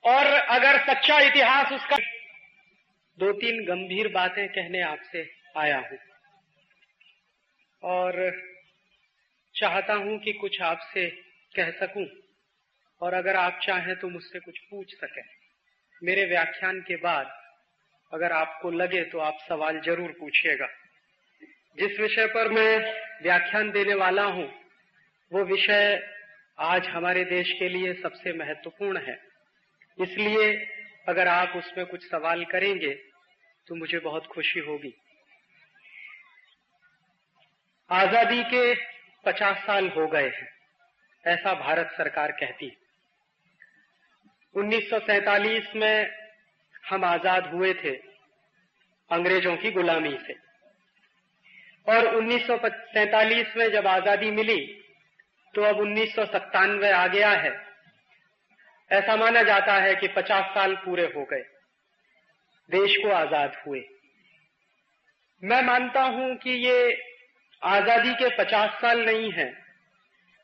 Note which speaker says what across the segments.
Speaker 1: और अगर सच्चा इतिहास उसका, दो तीन गंभीर बातें कहने आपसे आया हूं और चाहता हूं कि कुछ आपसे कह सकूं और अगर आप चाहें तो मुझसे कुछ पूछ सकें। मेरे व्याख्यान के बाद अगर आपको लगे तो आप सवाल जरूर पूछिएगा। जिस विषय पर मैं व्याख्यान देने वाला हूं वो विषय आज हमारे देश के लिए सबसे महत्वपूर्ण है, इसलिए अगर आप उसमें कुछ सवाल करेंगे तो मुझे बहुत खुशी होगी। आजादी के 50 साल हो गए हैं, ऐसा भारत सरकार कहती है। 1947 में हम आजाद हुए थे अंग्रेजों की गुलामी से, और 1947 में जब आजादी मिली तो अब 1997 आ गया है। ऐसा माना जाता है कि 50 साल पूरे हो गए देश को आजाद हुए। मैं मानता हूं कि ये आजादी के 50 साल नहीं है,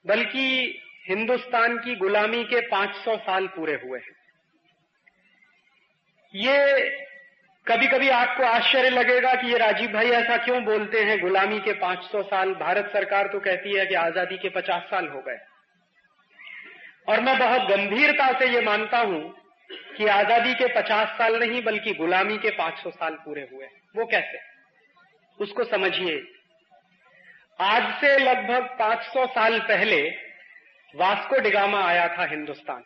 Speaker 1: बल्कि हिंदुस्तान की गुलामी के 500 साल पूरे हुए हैं। ये कभी कभी आपको आश्चर्य लगेगा कि ये राजीव भाई ऐसा क्यों बोलते हैं, गुलामी के 500 साल। भारत सरकार तो कहती है कि आजादी के 50 साल हो गए, और मैं बहुत गंभीरता से ये मानता हूं कि आजादी के 50 साल नहीं बल्कि गुलामी के 500 साल पूरे हुए। वो कैसे, उसको समझिए। आज से लगभग 500 साल पहले वास्को डिगामा आया था हिंदुस्तान।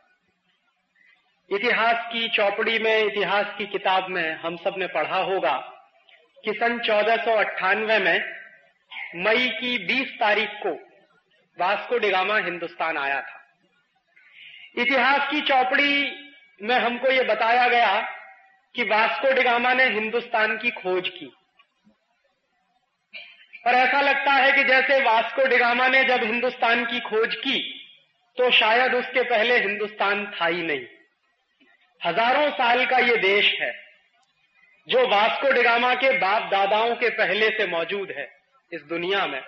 Speaker 1: इतिहास की चौपड़ी में, इतिहास की किताब में हम सब ने पढ़ा होगा कि सन 1498 में मई की 20 तारीख को वास्को डिगामा हिंदुस्तान आया था। इतिहास की चौपड़ी में हमको ये बताया गया कि वास्को डिगामा ने हिंदुस्तान की खोज की, और ऐसा लगता है कि जैसे वास्को डिगामा ने जब हिंदुस्तान की खोज की तो शायद उसके पहले हिंदुस्तान था ही नहीं। हजारों साल का ये देश है जो वास्को डिगामा के बाप दादाओं के पहले से मौजूद है इस दुनिया में।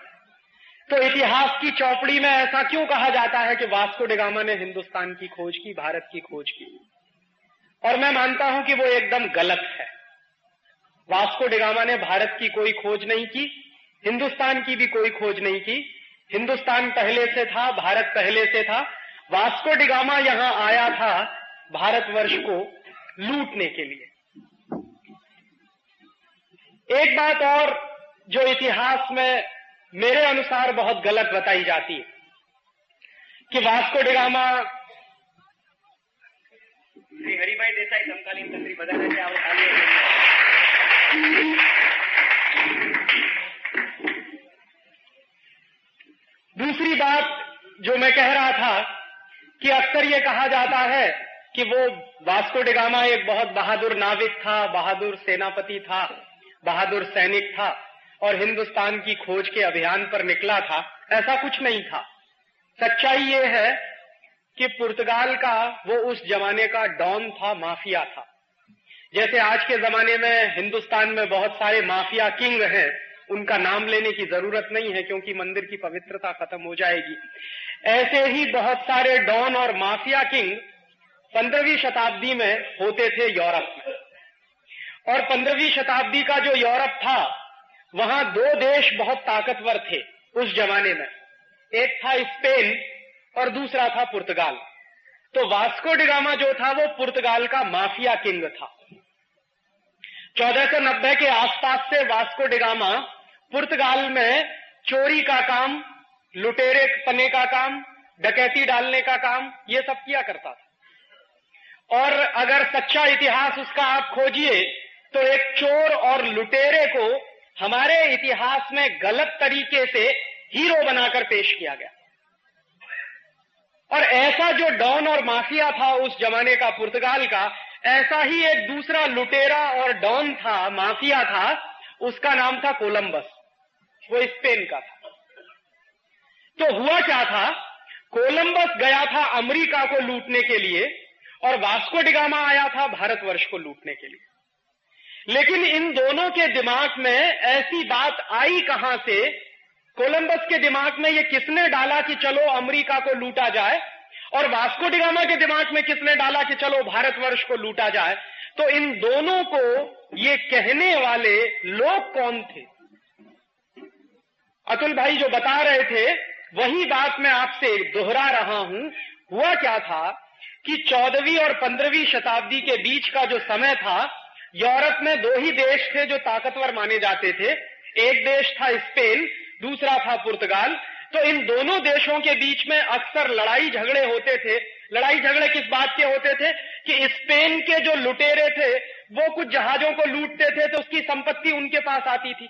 Speaker 1: तो इतिहास की चौपड़ी में ऐसा क्यों कहा जाता है कि वास्को डिगामा ने हिंदुस्तान की खोज की, भारत की खोज की? और मैं मानता हूं कि वो एकदम गलत है। वास्को डिगामा ने भारत की कोई खोज नहीं की, हिंदुस्तान की भी कोई खोज नहीं की। हिंदुस्तान पहले से था, भारत पहले से था। वास्को डिगामा यहां आया था भारतवर्ष को लूटने के लिए। एक बात और जो इतिहास में मेरे अनुसार बहुत गलत बताई जाती है कि वास्को डिगामा, श्री हरिभाई देसाई समकालीन तंत्री बदलने से दूसरी बात जो मैं कह रहा था कि अक्सर ये कहा जाता है कि वो वास्को डिगामा एक बहुत बहादुर नाविक था, बहादुर सेनापति था, बहादुर सैनिक था और हिंदुस्तान की खोज के अभियान पर निकला था। ऐसा कुछ नहीं था। सच्चाई ये है कि पुर्तगाल का वो उस जमाने का डॉन था, माफिया था। जैसे आज के जमाने में हिंदुस्तान में बहुत सारे माफिया किंग हैं, उनका नाम लेने की जरूरत नहीं है क्योंकि मंदिर की पवित्रता खत्म हो जाएगी। ऐसे ही बहुत सारे डॉन और माफिया किंग 15वीं शताब्दी में होते थे यूरोप में, और 15वीं शताब्दी का जो यूरोप था वहां दो देश बहुत ताकतवर थे उस जमाने में। एक था स्पेन और दूसरा था पुर्तगाल। तो वास्को डिगामा जो था वो पुर्तगाल का माफिया किंग था। 1490 के आसपास से वास्को डिगामा पुर्तगाल में चोरी का काम, लुटेरे पने का काम, डकैती डालने का काम, ये सब किया करता था। और अगर सच्चा इतिहास उसका आप खोजिए तो एक चोर और लुटेरे को हमारे इतिहास में गलत तरीके से हीरो बनाकर पेश किया गया। और ऐसा जो डॉन और माफिया था उस जमाने का पुर्तगाल का, ऐसा ही एक दूसरा लुटेरा और डॉन था, माफिया था, उसका नाम था कोलंबस। वो स्पेन का था। तो हुआ क्या था, कोलंबस गया था अमेरिका को लूटने के लिए और वास्को डिगामा आया था भारतवर्ष को लूटने के लिए। लेकिन इन दोनों के दिमाग में ऐसी बात आई कहां से, कोलंबस के दिमाग में ये किसने डाला कि चलो अमेरिका को लूटा जाए, और वास्को डी गामा के दिमाग में किसने डाला कि चलो भारतवर्ष को लूटा जाए? तो इन दोनों को ये कहने वाले लोग कौन थे? अतुल भाई जो बता रहे थे वही बात मैं आपसे दोहरा रहा हूं। हुआ क्या था कि 14वीं और 15वीं शताब्दी के बीच का जो समय था, यूरोप में दो ही देश थे जो ताकतवर माने जाते थे। एक देश था स्पेन, दूसरा था पुर्तगाल। तो इन दोनों देशों के बीच में अक्सर लड़ाई झगड़े होते थे। लड़ाई झगड़े किस बात के होते थे कि स्पेन के जो लुटेरे थे वो कुछ जहाजों को लूटते थे तो उसकी संपत्ति उनके पास आती थी।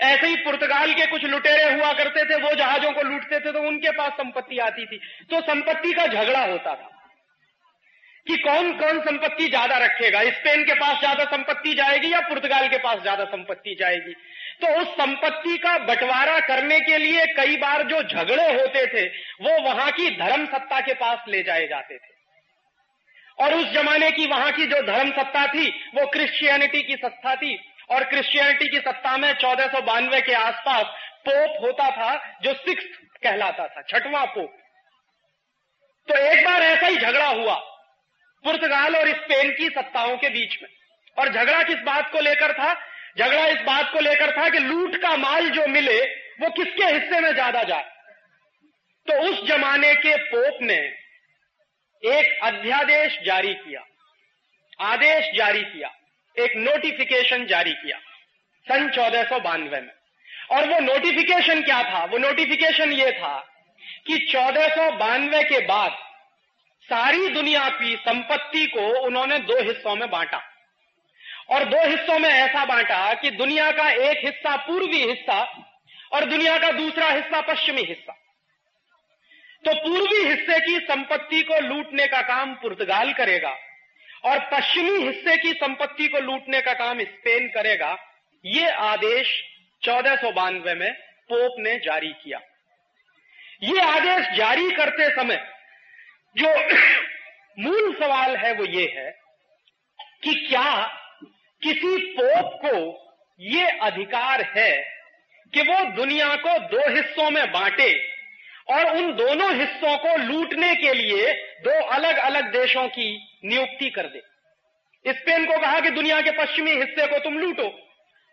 Speaker 1: ऐसे ही पुर्तगाल के कुछ लुटेरे हुआ करते थे, वो जहाजों को लूटते थे तो उनके पास संपत्ति आती थी। तो संपत्ति का झगड़ा होता था कि कौन कौन संपत्ति ज्यादा रखेगा, स्पेन के पास ज्यादा संपत्ति जाएगी या पुर्तगाल के पास ज्यादा संपत्ति जाएगी। तो उस संपत्ति का बंटवारा करने के लिए कई बार जो झगड़े होते थे वो वहां की धर्म सत्ता के पास ले जाए जाते थे। और उस जमाने की वहां की जो धर्म सत्ता थी वो क्रिश्चियनिटी की सत्ता थी। और क्रिश्चियनिटी की सत्ता में 1492 के आसपास पोप होता था जो सिक्स्थ कहलाता था, छठवां पोप। तो एक बार ऐसा ही झगड़ा हुआ पुर्तगाल और स्पेन की सत्ताओं के बीच में। और झगड़ा किस बात को लेकर था? झगड़ा इस बात को लेकर था कि लूट का माल जो मिले वो किसके हिस्से में ज्यादा जाए। तो उस जमाने के पोप ने एक अध्यादेश जारी किया, आदेश जारी किया, एक नोटिफिकेशन जारी किया सन 1492 में। और वो नोटिफिकेशन क्या था? वो नोटिफिकेशन ये था कि 1492 के बाद सारी दुनिया की संपत्ति को उन्होंने दो हिस्सों में बांटा। और दो हिस्सों में ऐसा बांटा कि दुनिया का एक हिस्सा पूर्वी हिस्सा और दुनिया का दूसरा हिस्सा पश्चिमी हिस्सा। तो पूर्वी हिस्से की संपत्ति को लूटने का काम पुर्तगाल करेगा और पश्चिमी हिस्से की संपत्ति को लूटने का काम स्पेन करेगा। ये आदेश 1492 में पोप ने जारी किया। ये आदेश जारी करते समय जो मूल सवाल है वो ये है कि क्या किसी पोप को ये अधिकार है कि वो दुनिया को दो हिस्सों में बांटे और उन दोनों हिस्सों को लूटने के लिए दो अलग अलग देशों की नियुक्ति कर दे? स्पेन को कहा कि दुनिया के पश्चिमी हिस्से को तुम लूटो,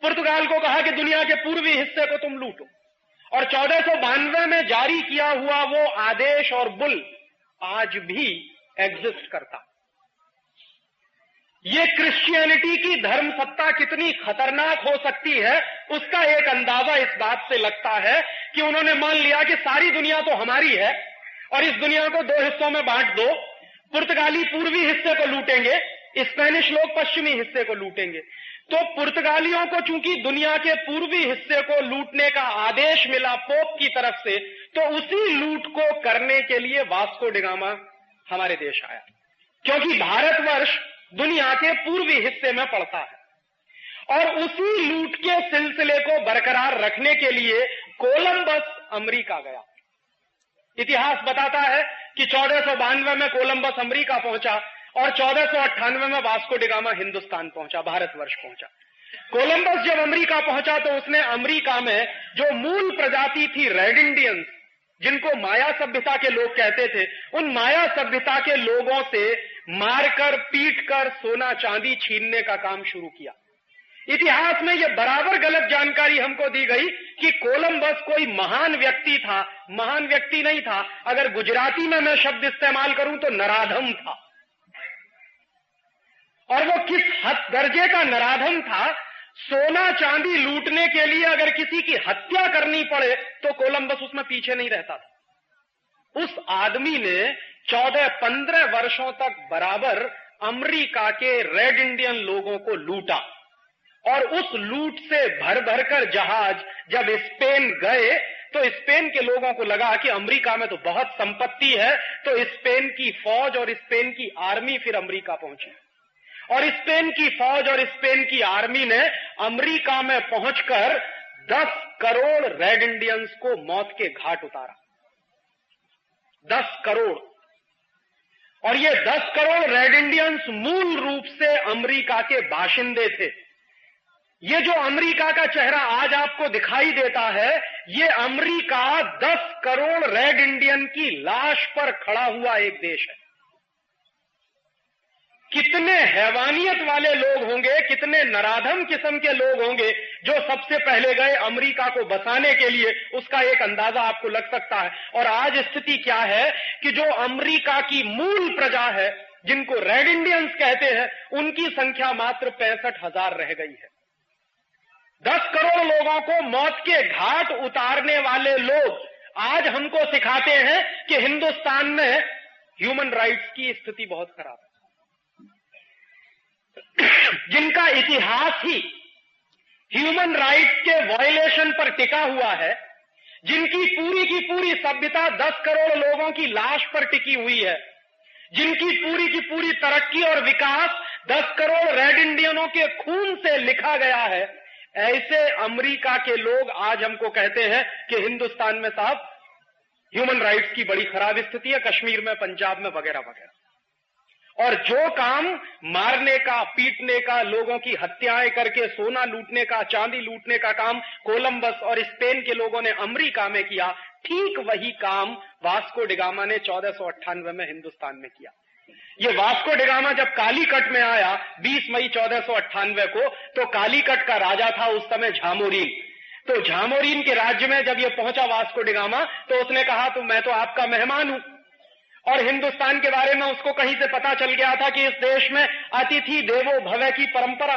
Speaker 1: पुर्तगाल को कहा कि दुनिया के पूर्वी हिस्से को तुम लूटो। और 1492 में जारी किया हुआ वो आदेश और बुल आज भी एग्जिस्ट करता। ये क्रिश्चियनिटी की धर्म सत्ता कितनी खतरनाक हो सकती है उसका एक अंदाजा इस बात से लगता है कि उन्होंने मान लिया कि सारी दुनिया तो हमारी है और इस दुनिया को दो हिस्सों में बांट दो। पुर्तगाली पूर्वी हिस्से को लूटेंगे, स्पेनिश लोग पश्चिमी हिस्से को लूटेंगे। तो पुर्तगालियों को चूंकि दुनिया के पूर्वी हिस्से को लूटने का आदेश मिला पोप की तरफ से, तो उसी लूट को करने के लिए वास्को डी गामा हमारे देश आया, क्योंकि भारतवर्ष दुनिया के पूर्वी हिस्से में पड़ता है। और उसी लूट के सिलसिले को बरकरार रखने के लिए कोलंबस अमेरिका गया। इतिहास बताता है कि 1492 में कोलंबस अमेरिका पहुंचा और 1498 में वास्को डी गामा हिंदुस्तान पहुंचा, भारतवर्ष पहुंचा। कोलंबस जब अमेरिका पहुंचा तो उसने अमेरिका में जो मूल प्रजाति थी रेड इंडियंस, जिनको माया सभ्यता के लोग कहते थे, उन माया सभ्यता के लोगों से मारकर पीटकर सोना चांदी छीनने का काम शुरू किया। इतिहास में यह बराबर गलत जानकारी हमको दी गई कि कोलंबस कोई महान व्यक्ति था। महान व्यक्ति नहीं था, अगर गुजराती में मैं शब्द इस्तेमाल करूं तो नराधम था। और वो किस हद दर्जे का नराधम था, सोना चांदी लूटने के लिए अगर किसी की हत्या करनी पड़े तो कोलंबस उसमें पीछे नहीं रहता था। उस आदमी ने 14-15 वर्षों तक बराबर अमेरिका के रेड इंडियन लोगों को लूटा। और उस लूट से भर भरकर जहाज जब स्पेन गए तो स्पेन के लोगों को लगा कि अमेरिका में तो बहुत संपत्ति है, तो स्पेन की फौज और स्पेन की आर्मी फिर अमेरिका पहुंची। और स्पेन की फौज और स्पेन की आर्मी ने अमेरिका में पहुंचकर 10 करोड़ रेड इंडियंस को मौत के घाट उतारा। 10 करोड़। और ये 10 करोड़ रेड इंडियंस मूल रूप से अमेरिका के बाशिंदे थे। ये जो अमेरिका का चेहरा आज आपको दिखाई देता है, ये अमेरिका 10 करोड़ रेड इंडियन की लाश पर खड़ा हुआ एक देश है। कितने हैवानियत वाले लोग होंगे, कितने नराधम किस्म के लोग होंगे जो सबसे पहले गए अमेरिका को बसाने के लिए, उसका एक अंदाजा आपको लग सकता है। और आज स्थिति क्या है कि जो अमेरिका की मूल प्रजा है, जिनको रेड इंडियंस कहते हैं, उनकी संख्या मात्र 65,000 रह गई है। 10 करोड़ लोगों को मौत के घाट उतारने वाले लोग आज हमको सिखाते हैं कि हिंदुस्तान में ह्यूमन राइट्स की स्थिति बहुत खराब है। जिनका इतिहास ही ह्यूमन राइट्स के वायलेशन पर टिका हुआ है, जिनकी पूरी की पूरी सभ्यता 10 करोड़ लोगों की लाश पर टिकी हुई है, जिनकी पूरी की पूरी तरक्की और विकास 10 करोड़ रेड इंडियनों के खून से लिखा गया है, ऐसे अमेरिका के लोग आज हमको कहते हैं कि हिंदुस्तान में साहब ह्यूमन राइट्स की बड़ी खराब स्थिति है, कश्मीर में, पंजाब में, वगैरह वगैरह। और जो काम मारने का, पीटने का, लोगों की हत्याएं करके सोना लूटने का, चांदी लूटने का काम कोलंबस और स्पेन के लोगों ने अमेरिका में किया, ठीक वही काम वास्को डिगामा ने 1498 में हिंदुस्तान में किया। ये वास्को डिगामा जब कालीकट में आया 20 मई 1498 को, तो कालीकट का राजा था उस समय झामोरीन। तो झामोरीन के राज्य में जब ये पहुंचा वास्को डिगामा, तो उसने कहा तो मैं तो आपका मेहमान हूं, और हिंदुस्तान के बारे में उसको कहीं से पता चल गया था कि इस देश में अतिथि देवो भव की परंपरा।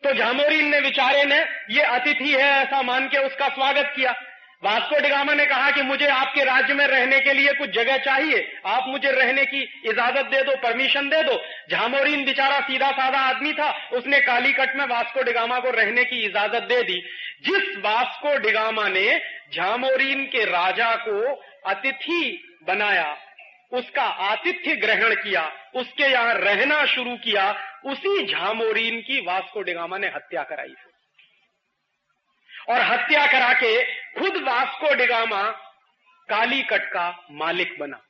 Speaker 1: तो झामोरीन ने, बेचारे ने, ये अतिथि है ऐसा मान के उसका स्वागत किया। वास्को डिगामा ने कहा कि मुझे आपके राज्य में रहने के लिए कुछ जगह चाहिए, आप मुझे रहने की इजाजत दे दो, परमिशन दे दो। झामोरीन बेचारा सीधा साधा आदमी था, उसने कालीकट में वास्को डिगामा को रहने की इजाजत दे दी। जिस वास्को डिगामा ने झामोरीन के राजा को अतिथि बनाया, उसका आतिथ्य ग्रहण किया, उसके यहां रहना शुरू किया, उसी झामोरीन की वास्को डिगामा ने हत्या कराई। और हत्या करा के खुद वास्को डिगामा कालीकट का मालिक बना।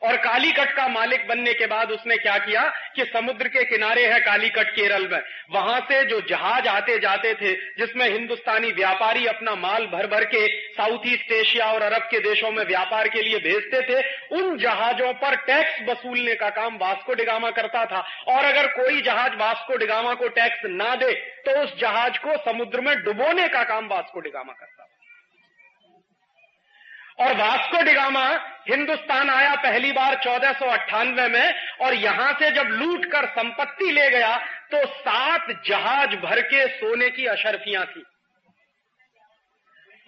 Speaker 1: और कालीकट का मालिक बनने के बाद उसने क्या किया कि समुद्र के किनारे है कालीकट, केरल में, वहां से जो जहाज आते जाते थे, जिसमें हिंदुस्तानी व्यापारी अपना माल भर भर के साउथ ईस्ट एशिया और अरब के देशों में व्यापार के लिए भेजते थे, उन जहाजों पर टैक्स वसूलने का काम वास्को डिगामा करता था। और अगर कोई जहाज वास्को डिगामा को टैक्स ना दे तो उस जहाज को समुद्र में डुबोने का काम वास्को डिगामा करता था। और वास्को डिगामा हिंदुस्तान आया पहली बार 1498 में, और यहां से जब लूट कर संपत्ति ले गया तो 7 जहाज भर के सोने की अशर्फियां थी।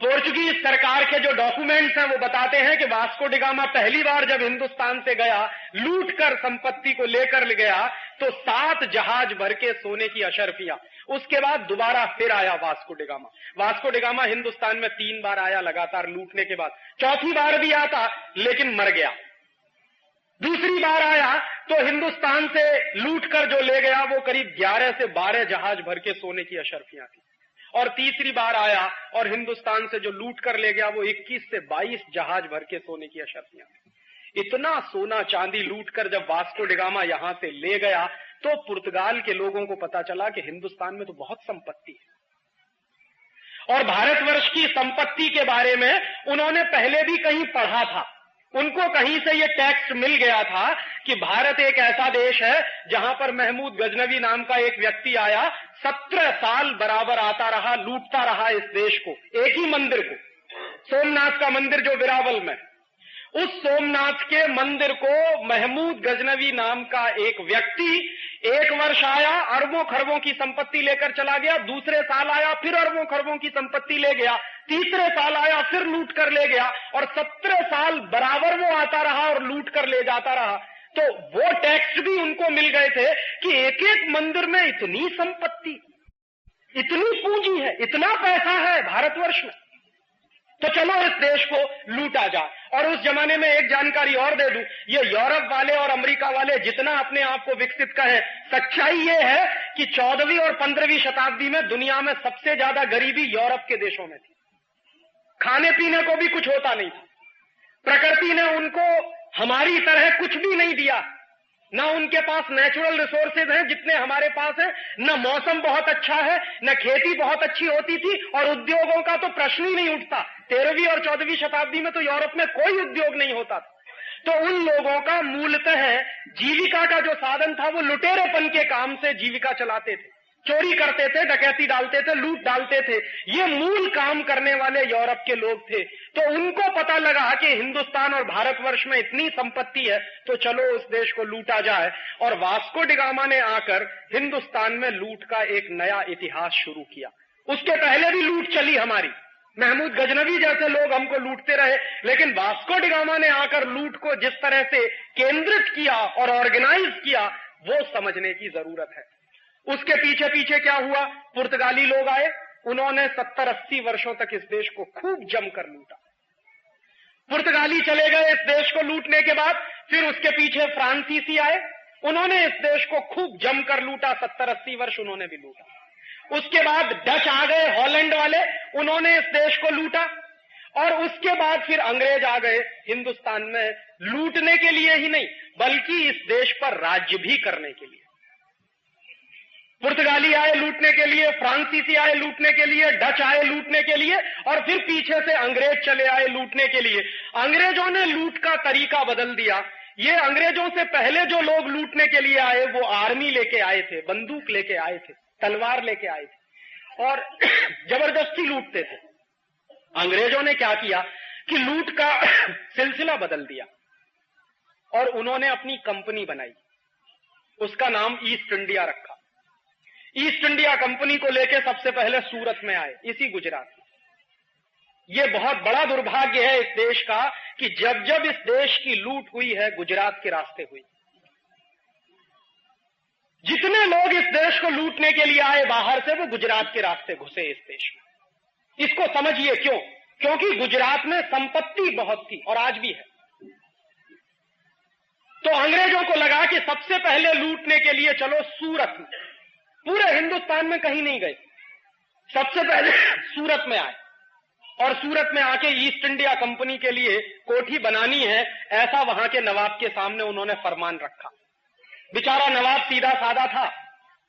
Speaker 1: पोर्चुगीज सरकार के जो डॉक्यूमेंट्स हैं वो बताते हैं कि वास्को डिगामा पहली बार जब हिंदुस्तान से गया, लूट कर संपत्ति को लेकर गया, तो 7 जहाज भर के सोने की अशर्फियां। उसके बाद दोबारा फिर आया Vasco da Gama. Vasco da Gama Hindustan में 3 बार आया लगातार लूटने के बाद। चौथी बार भी आता लेकिन मर गया। दूसरी बार आया तो हिंदुस्तान से लूट कर जो ले गया वो करीब 11 से 12 जहाज भर के सोने की अशर्फियां थी। और तीसरी बार आया और हिंदुस्तान से जो लूट कर ले गया वो 21 से 22 जहाज भर के सोने की अशर्फियां थी। इतना सोना चांदी लूट कर जब वास्को डिगामा यहां से ले गया तो पुर्तगाल के लोगों को पता चला कि हिंदुस्तान में तो बहुत संपत्ति है। और भारतवर्ष की संपत्ति के बारे में उन्होंने पहले भी कहीं पढ़ा था। उनको कहीं से ये टेक्स्ट मिल गया था कि भारत एक ऐसा देश है जहां पर महमूद गजनवी नाम का एक व्यक्ति आया, 17 साल बराबर आता रहा, लूटता रहा इस देश को, एक ही मंदिर को, सोमनाथ का मंदिर जो बिरावल में। उस सोमनाथ के मंदिर को महमूद गजनवी नाम का एक व्यक्ति एक वर्ष आया, अरबों खरबों की संपत्ति लेकर चला गया, दूसरे साल आया फिर अरबों खरबों की संपत्ति ले गया, तीसरे साल आया फिर लूट कर ले गया, और 17 साल बराबर वो आता रहा और लूट कर ले जाता रहा। तो वो टेक्स्ट भी उनको मिल गए थे कि एक एक मंदिर में इतनी संपत्ति, इतनी पूंजी है, इतना पैसा है भारतवर्ष में, तो चलो इस देश को लूटा जाए। और उस जमाने में एक जानकारी और दे दूं, ये यूरोप वाले और अमेरिका वाले जितना अपने आप को विकसित कहें, सच्चाई ये है कि 14वीं और 15वीं शताब्दी में दुनिया में सबसे ज्यादा गरीबी यूरोप के देशों में थी। खाने पीने को भी कुछ होता नहीं था, प्रकृति ने उनको हमारी तरह कुछ भी नहीं दिया, ना उनके पास नेचुरल रिसोर्सेज हैं जितने हमारे पास है, न मौसम बहुत अच्छा है, न खेती बहुत अच्छी होती थी, और उद्योगों का तो प्रश्न ही नहीं उठता। 13वीं और 14वीं शताब्दी में तो यूरोप में कोई उद्योग नहीं होता था। तो उन लोगों का मूलतः जीविका का जो साधन था वो लुटेरेपन के काम से जीविका चलाते थे, चोरी करते थे, डकैती डालते थे, लूट डालते थे। ये मूल काम करने वाले यूरोप के लोग थे। तो उनको पता लगा कि हिंदुस्तान और भारतवर्ष में इतनी संपत्ति है, तो चलो उस देश को लूटा जाए। और वास्को डिगामा ने आकर हिंदुस्तान में लूट का एक नया इतिहास शुरू किया। उसके पहले भी लूट चली हमारी, महमूद गजनवी जैसे लोग हमको लूटते रहे, लेकिन वास्को डिगामा ने आकर लूट को जिस तरह से केंद्रित किया और ऑर्गेनाइज किया, वो समझने की जरूरत है। उसके पीछे पीछे क्या हुआ? पुर्तगाली लोग आए, उन्होंने 70-80 वर्षों तक इस देश को खूब जमकर लूटा। पुर्तगाली चले गए इस देश को लूटने के बाद, फिर उसके पीछे फ्रांसीसी आए, उन्होंने इस देश को खूब जमकर लूटा, 70-80 वर्ष उन्होंने भी लूटा। उसके बाद डच आ गए, हॉलैंड वाले, उन्होंने इस देश को लूटा। और उसके बाद फिर अंग्रेज आ गए हिंदुस्तान में, लूटने के लिए ही नहीं बल्कि इस देश पर राज्य भी करने के लिए। पुर्तगाली आए लूटने के लिए, फ्रांसीसी आए लूटने के लिए, डच आए लूटने के लिए, और फिर पीछे से अंग्रेज चले आए लूटने के लिए। अंग्रेजों ने लूट का तरीका बदल दिया। ये अंग्रेजों से पहले जो लोग लूटने के लिए आए वो आर्मी लेके आए थे, बंदूक लेके आए थे, तलवार लेके आए थे और जबरदस्ती लूटते थे। अंग्रेजों ने क्या किया कि लूट का सिलसिला बदल दिया और उन्होंने अपनी कंपनी बनाई, उसका नाम ईस्ट इंडिया रखा। ईस्ट इंडिया कंपनी को लेकर सबसे पहले सूरत में आए, इसी गुजरात में। यह बहुत बड़ा दुर्भाग्य है इस देश का कि जब जब इस देश की लूट हुई है गुजरात के रास्ते हुई। जितने लोग इस देश को लूटने के लिए आए बाहर से, वो गुजरात के रास्ते घुसे इस देश में। इसको समझिए क्यों? क्योंकि गुजरात में संपत्ति बहुत थी और आज भी है। तो अंग्रेजों को लगा कि सबसे पहले लूटने के लिए चलो सूरत में, पूरे हिंदुस्तान में कहीं नहीं गए, सबसे पहले सूरत में आए और सूरत में आके ईस्ट इंडिया कंपनी के लिए कोठी बनानी है, ऐसा वहां के नवाब के सामने उन्होंने फरमान रखा। बेचारा नवाब सीधा साधा था,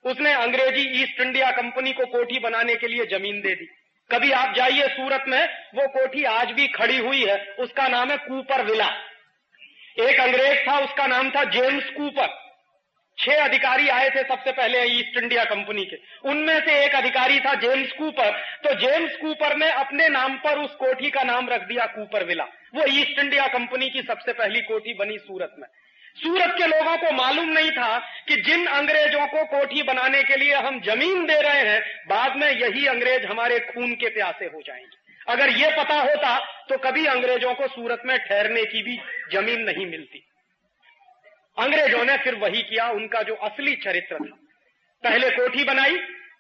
Speaker 1: उसने अंग्रेजी ईस्ट इंडिया कंपनी को कोठी बनाने के लिए जमीन दे दी। कभी आप जाइए सूरत में, वो कोठी आज भी खड़ी हुई है, उसका नाम है कूपर विला। एक अंग्रेज था, उसका नाम था जेम्स कूपर। 6 अधिकारी आए थे सबसे पहले ईस्ट इंडिया कंपनी के, उनमें से एक अधिकारी था जेम्स कूपर। तो जेम्स कूपर ने अपने नाम पर उस कोठी का नाम रख दिया कूपर विला। वो ईस्ट इंडिया कंपनी की सबसे पहली कोठी बनी सूरत में। सूरत के लोगों को मालूम नहीं था कि जिन अंग्रेजों को कोठी बनाने के लिए हम जमीन दे रहे हैं, बाद में यही अंग्रेज हमारे खून के प्यासे हो जाएंगे। अगर ये पता होता तो कभी अंग्रेजों को सूरत में ठहरने की भी जमीन नहीं मिलती। अंग्रेजों ने फिर वही किया, उनका जो असली चरित्र था। पहले कोठी बनाई,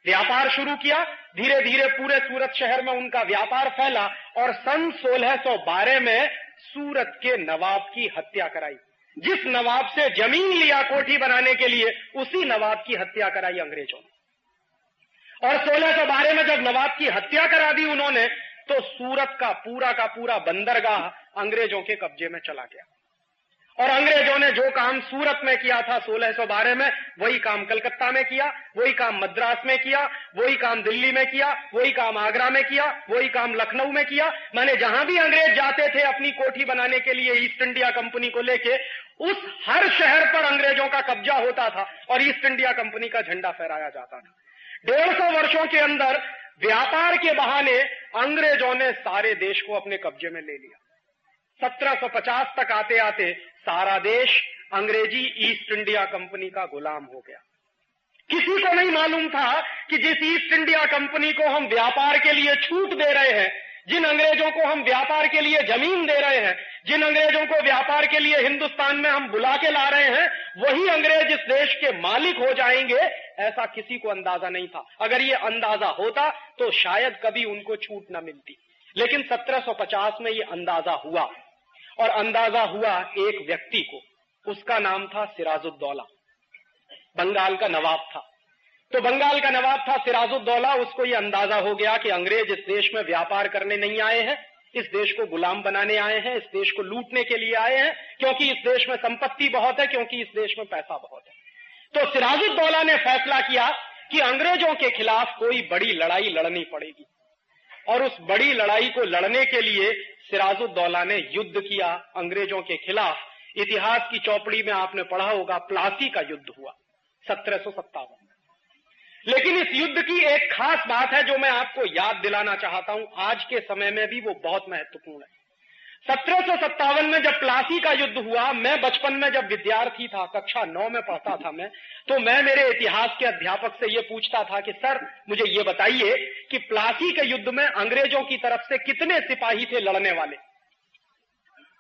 Speaker 1: व्यापार शुरू किया, धीरे धीरे पूरे सूरत शहर में उनका व्यापार फैला और सन 1612 में सूरत के नवाब की हत्या कराई। जिस नवाब से जमीन लिया कोठी बनाने के लिए, उसी नवाब की हत्या कराई अंग्रेजों ने। और 1612 में जब नवाब की हत्या करा दी उन्होंने, तो सूरत का पूरा बंदरगाह अंग्रेजों के कब्जे में चला गया। और अंग्रेजों ने जो काम सूरत में किया था 1612 में, वही काम कलकत्ता में किया, वही काम मद्रास में किया, वही काम दिल्ली में किया, वही काम आगरा में किया, वही काम लखनऊ में किया। माने जहां भी अंग्रेज जाते थे अपनी कोठी बनाने के लिए ईस्ट इंडिया कंपनी को लेके, उस हर शहर पर अंग्रेजों का कब्जा होता था और ईस्ट इंडिया कंपनी का झंडा फहराया जाता था। 150 वर्षों के अंदर व्यापार के बहाने अंग्रेजों ने सारे देश को अपने कब्जे में ले लिया। 1750 तक आते आते सारा देश अंग्रेजी ईस्ट इंडिया कंपनी का गुलाम हो गया। किसी को नहीं मालूम था कि जिस ईस्ट इंडिया कंपनी को हम व्यापार के लिए छूट दे रहे हैं, जिन अंग्रेजों को हम व्यापार के लिए जमीन दे रहे हैं, जिन अंग्रेजों को व्यापार के लिए हिंदुस्तान में हम बुला के ला रहे हैं, वही अंग्रेज इस देश के मालिक हो जाएंगे, ऐसा किसी को अंदाजा नहीं था। अगर ये अंदाजा होता तो शायद कभी उनको छूट न मिलती। लेकिन 1750 में ये अंदाजा हुआ, और अंदाजा हुआ एक व्यक्ति को, उसका नाम था सिराजुद्दौला। बंगाल का नवाब था। तो बंगाल का नवाब था सिराजुद्दौला, उसको ये अंदाजा हो गया कि अंग्रेज इस देश में व्यापार करने नहीं आए हैं, इस देश को गुलाम बनाने आए हैं, इस देश को लूटने के लिए आए हैं, क्योंकि इस देश में संपत्ति बहुत है, क्योंकि इस देश में पैसा बहुत है। तो सिराजुद्दौला ने फैसला किया कि अंग्रेजों के खिलाफ कोई बड़ी लड़ाई लड़नी पड़ेगी, और उस बड़ी लड़ाई को लड़ने के लिए सिराजुद्दौला ने युद्ध किया अंग्रेजों के खिलाफ। इतिहास की चौपड़ी में आपने पढ़ा होगा, प्लासी का युद्ध हुआ 1757। लेकिन इस युद्ध की एक खास बात है जो मैं आपको याद दिलाना चाहता हूं, आज के समय में भी वो बहुत महत्वपूर्ण है। 1757 में जब प्लासी का युद्ध हुआ, मैं बचपन में जब विद्यार्थी था, कक्षा 9 में पढ़ता था मैं, तो मैं मेरे इतिहास के अध्यापक से ये पूछता था कि सर मुझे ये बताइए कि प्लासी के युद्ध में अंग्रेजों की तरफ से कितने सिपाही थे लड़ने वाले।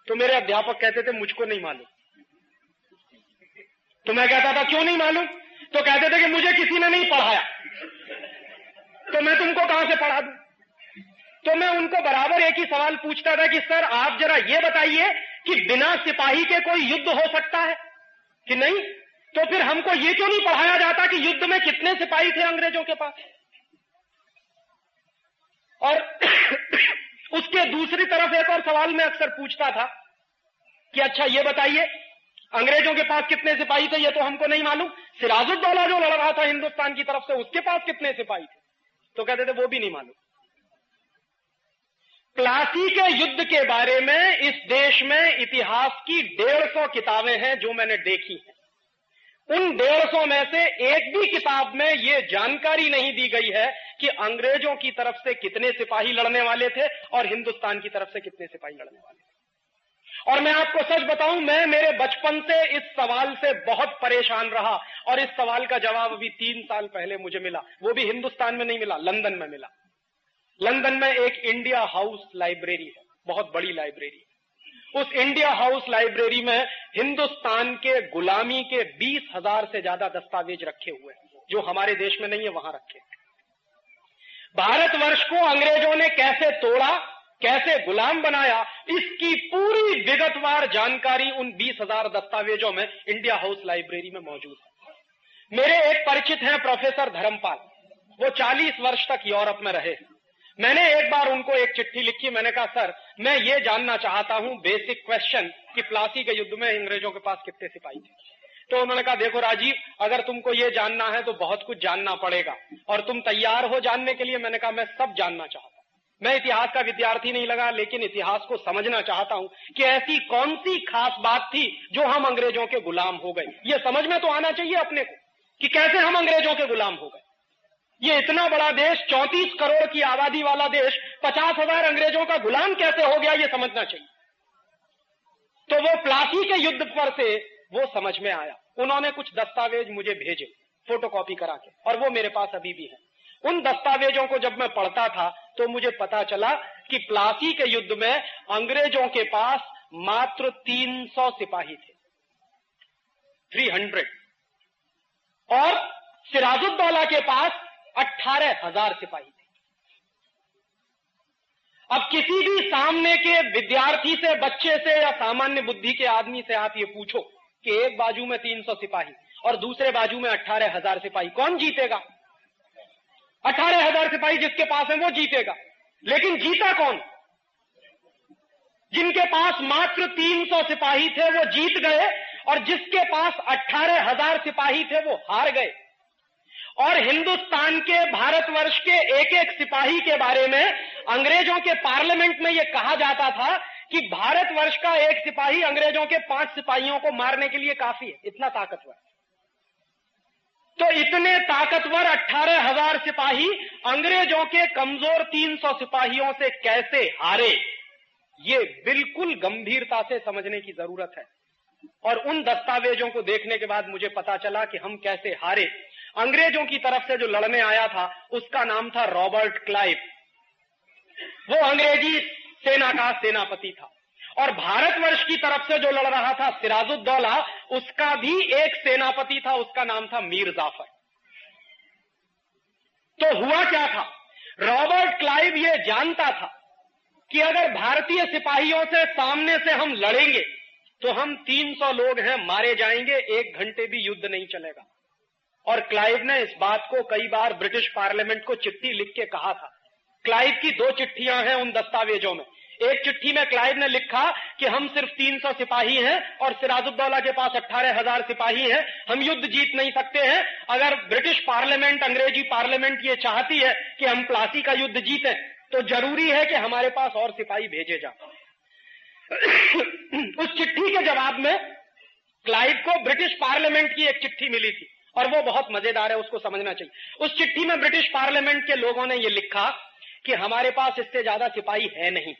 Speaker 1: तो मेरे अध्यापक कहते थे मुझको नहीं मालूम। तो मैं कहता था क्यों नहीं मालूम? तो कहते थे कि मुझे किसी ने नहीं पढ़ाया, तो मैं तुमको कहां से पढ़ा दूं। तो मैं उनको बराबर एक ही सवाल पूछता था कि सर आप जरा ये बताइए कि बिना सिपाही के कोई युद्ध हो सकता है कि नहीं? तो फिर हमको ये क्यों नहीं पढ़ाया जाता कि युद्ध में कितने सिपाही थे अंग्रेजों के पास। और उसके दूसरी तरफ एक और सवाल मैं अक्सर पूछता था कि अच्छा ये बताइए अंग्रेजों के पास कितने सिपाही थे, ये तो हमको नहीं मालूम, सिराजुद्दौला जो लड़ रहा था हिंदुस्तान की तरफ से उसके पास कितने सिपाही थे? तो कहते थे वो भी नहीं मालूम। प्लासी के युद्ध के बारे में इस देश में इतिहास की 150 किताबें हैं जो मैंने देखी हैं। उन 150 में से एक भी किताब में यह जानकारी नहीं दी गई है कि अंग्रेजों की तरफ से कितने सिपाही लड़ने वाले थे और हिंदुस्तान की तरफ से कितने सिपाही लड़ने वाले थे। और मैं आपको सच बताऊं, मैं मेरे बचपन से इस सवाल से बहुत परेशान रहा, और इस सवाल का जवाब अभी 3 साल पहले मुझे मिला। वो भी हिंदुस्तान में नहीं मिला, लंदन में मिला। लंदन में एक इंडिया हाउस लाइब्रेरी है, बहुत बड़ी लाइब्रेरी। उस इंडिया हाउस लाइब्रेरी में हिंदुस्तान के गुलामी के 20,000 से ज्यादा दस्तावेज रखे हुए हैं, जो हमारे देश में नहीं है, वहां रखे। भारतवर्ष को अंग्रेजों ने कैसे तोड़ा, कैसे गुलाम बनाया, इसकी पूरी विगतवार जानकारी उन 20,000 दस्तावेजों में इंडिया हाउस लाइब्रेरी में मौजूद है। मेरे एक परिचित हैं प्रोफेसर धर्मपाल, वो 40 वर्ष तक यूरोप में रहे। मैंने एक बार उनको एक चिट्ठी लिखी, मैंने कहा सर मैं ये जानना चाहता हूं बेसिक क्वेश्चन कि प्लासी के युद्ध में अंग्रेजों के पास कितने सिपाही थे। तो उन्होंने कहा देखो राजीव, अगर तुमको ये जानना है तो बहुत कुछ जानना पड़ेगा, और तुम तैयार हो जानने के लिए? मैंने कहा मैं सब जानना चाहता हूं। मैं इतिहास का विद्यार्थी नहीं लगा, लेकिन इतिहास को समझना चाहता हूं कि ऐसी कौन सी खास बात थी जो हम अंग्रेजों के गुलाम हो गए। ये समझ में तो आना चाहिए अपने को कि कैसे हम अंग्रेजों के गुलाम हो गए। ये इतना बड़ा देश, 34 करोड़ की आबादी वाला देश, 50,000 अंग्रेजों का गुलाम कैसे हो गया, ये समझना चाहिए। तो वो प्लासी के युद्ध पर से वो समझ में आया। उन्होंने कुछ दस्तावेज मुझे भेजे फोटोकॉपी करा के, और वो मेरे पास अभी भी है। उन दस्तावेजों को जब मैं पढ़ता था तो मुझे पता चला कि प्लासी के युद्ध में अंग्रेजों के पास मात्र 300 सिपाही थे, 300, और सिराजुद्दौला के पास 18,000 सिपाही थे। अब किसी भी सामने के विद्यार्थी से, बच्चे से या सामान्य बुद्धि के आदमी से आप ये पूछो कि एक बाजू में 300 सिपाही और दूसरे बाजू में 18,000 सिपाही, कौन जीतेगा? 18,000 सिपाही जिसके पास है वो जीतेगा। लेकिन जीता कौन? जिनके पास मात्र 300 सिपाही थे वो जीत गए, और जिसके पास 18,000 सिपाही थे वो हार गए। और हिंदुस्तान के, भारतवर्ष के एक एक सिपाही के बारे में अंग्रेजों के पार्लियामेंट में यह कहा जाता था कि भारतवर्ष का एक सिपाही अंग्रेजों के 5 सिपाहियों को मारने के लिए काफी है, इतना ताकतवर। तो इतने ताकतवर 18,000 सिपाही अंग्रेजों के कमजोर 300 सिपाहियों से कैसे हारे, ये बिल्कुल गंभीरता से समझने की जरूरत है। और उन दस्तावेजों को देखने के बाद मुझे पता चला कि हम कैसे हारे। अंग्रेजों की तरफ से जो लड़ने आया था उसका नाम था रॉबर्ट क्लाइव, वो अंग्रेजी सेना का सेनापति था। और भारतवर्ष की तरफ से जो लड़ रहा था सिराजुद्दौला, उसका भी एक सेनापति था, उसका नाम था मीर जाफर। तो हुआ क्या था, रॉबर्ट क्लाइव ये जानता था कि अगर भारतीय सिपाहियों से सामने से हम लड़ेंगे तो हम 300 लोग हैं, मारे जाएंगे, 1 घंटे भी युद्ध नहीं चलेगा। और क्लाइव ने इस बात को कई बार ब्रिटिश पार्लियामेंट को चिट्ठी लिख के कहा था। क्लाइव की 2 चिट्ठियां हैं उन दस्तावेजों में। एक चिट्ठी में क्लाइव ने लिखा कि हम सिर्फ 300 सिपाही हैं और सिराजुद्दौला के पास 18,000 सिपाही हैं, हम युद्ध जीत नहीं सकते हैं। अगर ब्रिटिश पार्लियामेंट, अंग्रेजी पार्लियामेंट ये चाहती है कि हम प्लासी का युद्ध जीतें तो जरूरी है कि हमारे पास और सिपाही भेजे जाए। उस चिट्ठी के जवाब में क्लाइव को ब्रिटिश पार्लियामेंट की एक चिट्ठी मिली थी और वो बहुत मजेदार है, उसको समझना चाहिए। उस चिट्ठी में ब्रिटिश पार्लियामेंट के लोगों ने ये लिखा कि हमारे पास इससे ज्यादा सिपाही है नहीं।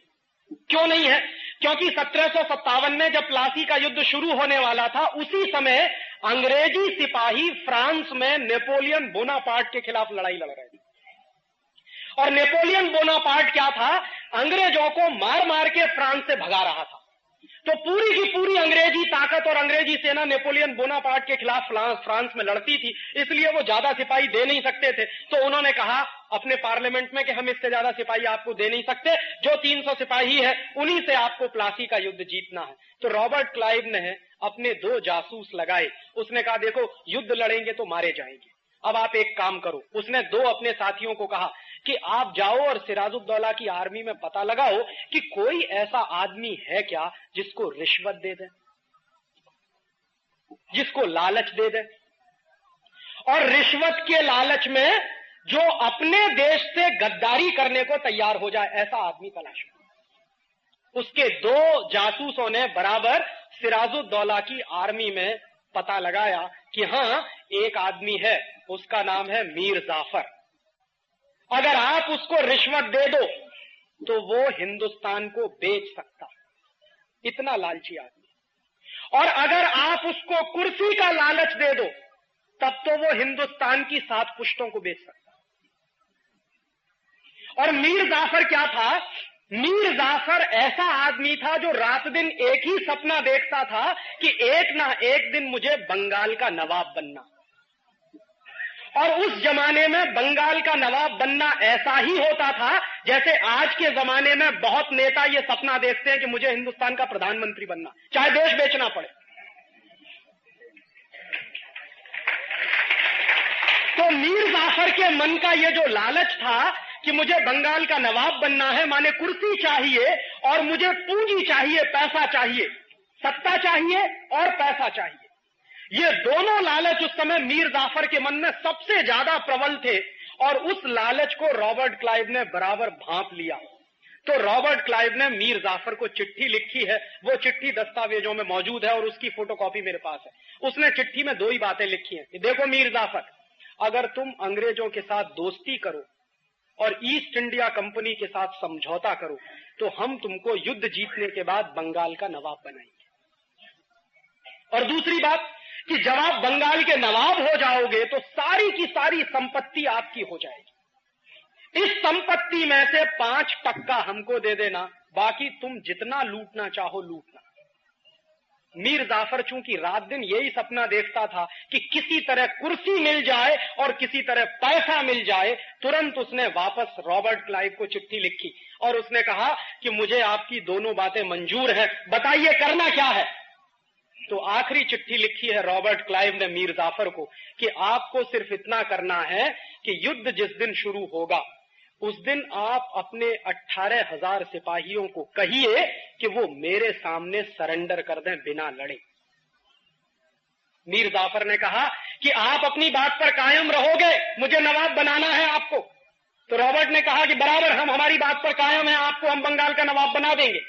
Speaker 1: क्यों नहीं है? क्योंकि 1757 में जब प्लासी का युद्ध शुरू होने वाला था, उसी समय अंग्रेजी सिपाही फ्रांस में नेपोलियन बोनापार्ट के खिलाफ लड़ाई लड़ रहे थे। और नेपोलियन बोनापार्ट क्या था? अंग्रेजों को मार मार के फ्रांस से भगा रहा था। तो पूरी की पूरी अंग्रेजी ताकत और अंग्रेजी सेना नेपोलियन बोनापार्ट के खिलाफ फ्रांस में लड़ती थी, इसलिए वो ज्यादा सिपाही दे नहीं सकते थे। तो उन्होंने कहा अपने पार्लियामेंट में कि हम इससे ज्यादा सिपाही आपको दे नहीं सकते, जो 300 सिपाही है उन्हीं से आपको प्लासी का युद्ध जीतना है। तो रॉबर्ट क्लाइव ने अपने 2 जासूस लगाए। उसने कहा देखो युद्ध लड़ेंगे तो मारे जाएंगे, अब आप एक काम करो। उसने 2 अपने साथियों को कहा कि आप जाओ और सिराजुद्दौला की आर्मी में पता लगाओ कि कोई ऐसा आदमी है क्या जिसको रिश्वत दे दे, जिसको लालच दे दे, और रिश्वत के लालच में जो अपने देश से गद्दारी करने को तैयार हो जाए, ऐसा आदमी तलाश करो। उसके 2 जासूसों ने बराबर सिराजुद्दौला की आर्मी में पता लगाया कि हां एक आदमी है, उसका नाम है मीर जाफर। अगर आप उसको रिश्वत दे दो तो वो हिंदुस्तान को बेच सकता, इतना लालची आदमी। और अगर आप उसको कुर्सी का लालच दे दो तब तो वो हिंदुस्तान की 7 पुश्तों को बेच सकता। और मीर जाफर क्या था? मीर जाफर ऐसा आदमी था जो रात दिन एक ही सपना देखता था कि एक ना एक दिन मुझे बंगाल का नवाब बनना। और उस जमाने में बंगाल का नवाब बनना ऐसा ही होता था जैसे आज के जमाने में बहुत नेता ये सपना देखते हैं कि मुझे हिंदुस्तान का प्रधानमंत्री बनना, चाहे देश बेचना पड़े। तो मीर जाफर के मन का ये जो लालच था कि मुझे बंगाल का नवाब बनना है, माने कुर्सी चाहिए और मुझे पूंजी चाहिए, पैसा चाहिए, सत्ता चाहिए और पैसा चाहिए, ये दोनों लालच उस समय मीर जाफर के मन में सबसे ज्यादा प्रबल थे। और उस लालच को रॉबर्ट क्लाइव ने बराबर भांप लिया। तो रॉबर्ट क्लाइव ने मीर जाफर को चिट्ठी लिखी है, वो चिट्ठी दस्तावेजों में मौजूद है और उसकी फोटोकॉपी मेरे पास है। उसने चिट्ठी में 2 ही बातें लिखी हैं कि देखो मीर जाफर, अगर तुम अंग्रेजों के साथ दोस्ती करो और ईस्ट इंडिया कंपनी के साथ समझौता करो तो हम तुमको युद्ध जीतने के बाद बंगाल का नवाब बनाएंगे। और दूसरी बात कि जब आप बंगाल के नवाब हो जाओगे तो सारी की सारी संपत्ति आपकी हो जाएगी। इस संपत्ति में से 5% हमको दे देना, बाकी तुम जितना लूटना चाहो लूटना। मीर जाफर चूंकि रात दिन यही सपना देखता था कि किसी तरह कुर्सी मिल जाए और किसी तरह पैसा मिल जाए, तुरंत उसने वापस रॉबर्ट क्लाइव को चिट्ठी लिखी और उसने कहा कि मुझे आपकी दोनों बातें मंजूर हैं, बताइए करना क्या है। तो आखिरी चिट्ठी लिखी है रॉबर्ट क्लाइव ने मीर जाफर को कि आपको सिर्फ इतना करना है कि युद्ध जिस दिन शुरू होगा उस दिन आप अपने 18,000 सिपाहियों को कहिए कि वो मेरे सामने सरेंडर कर दें बिना लड़े। मीर जाफर ने कहा कि आप अपनी बात पर कायम रहोगे, मुझे नवाब बनाना है आपको। तो रॉबर्ट ने कहा कि बराबर, हम हमारी बात पर कायम हैं, आपको हम बंगाल का नवाब बना देंगे।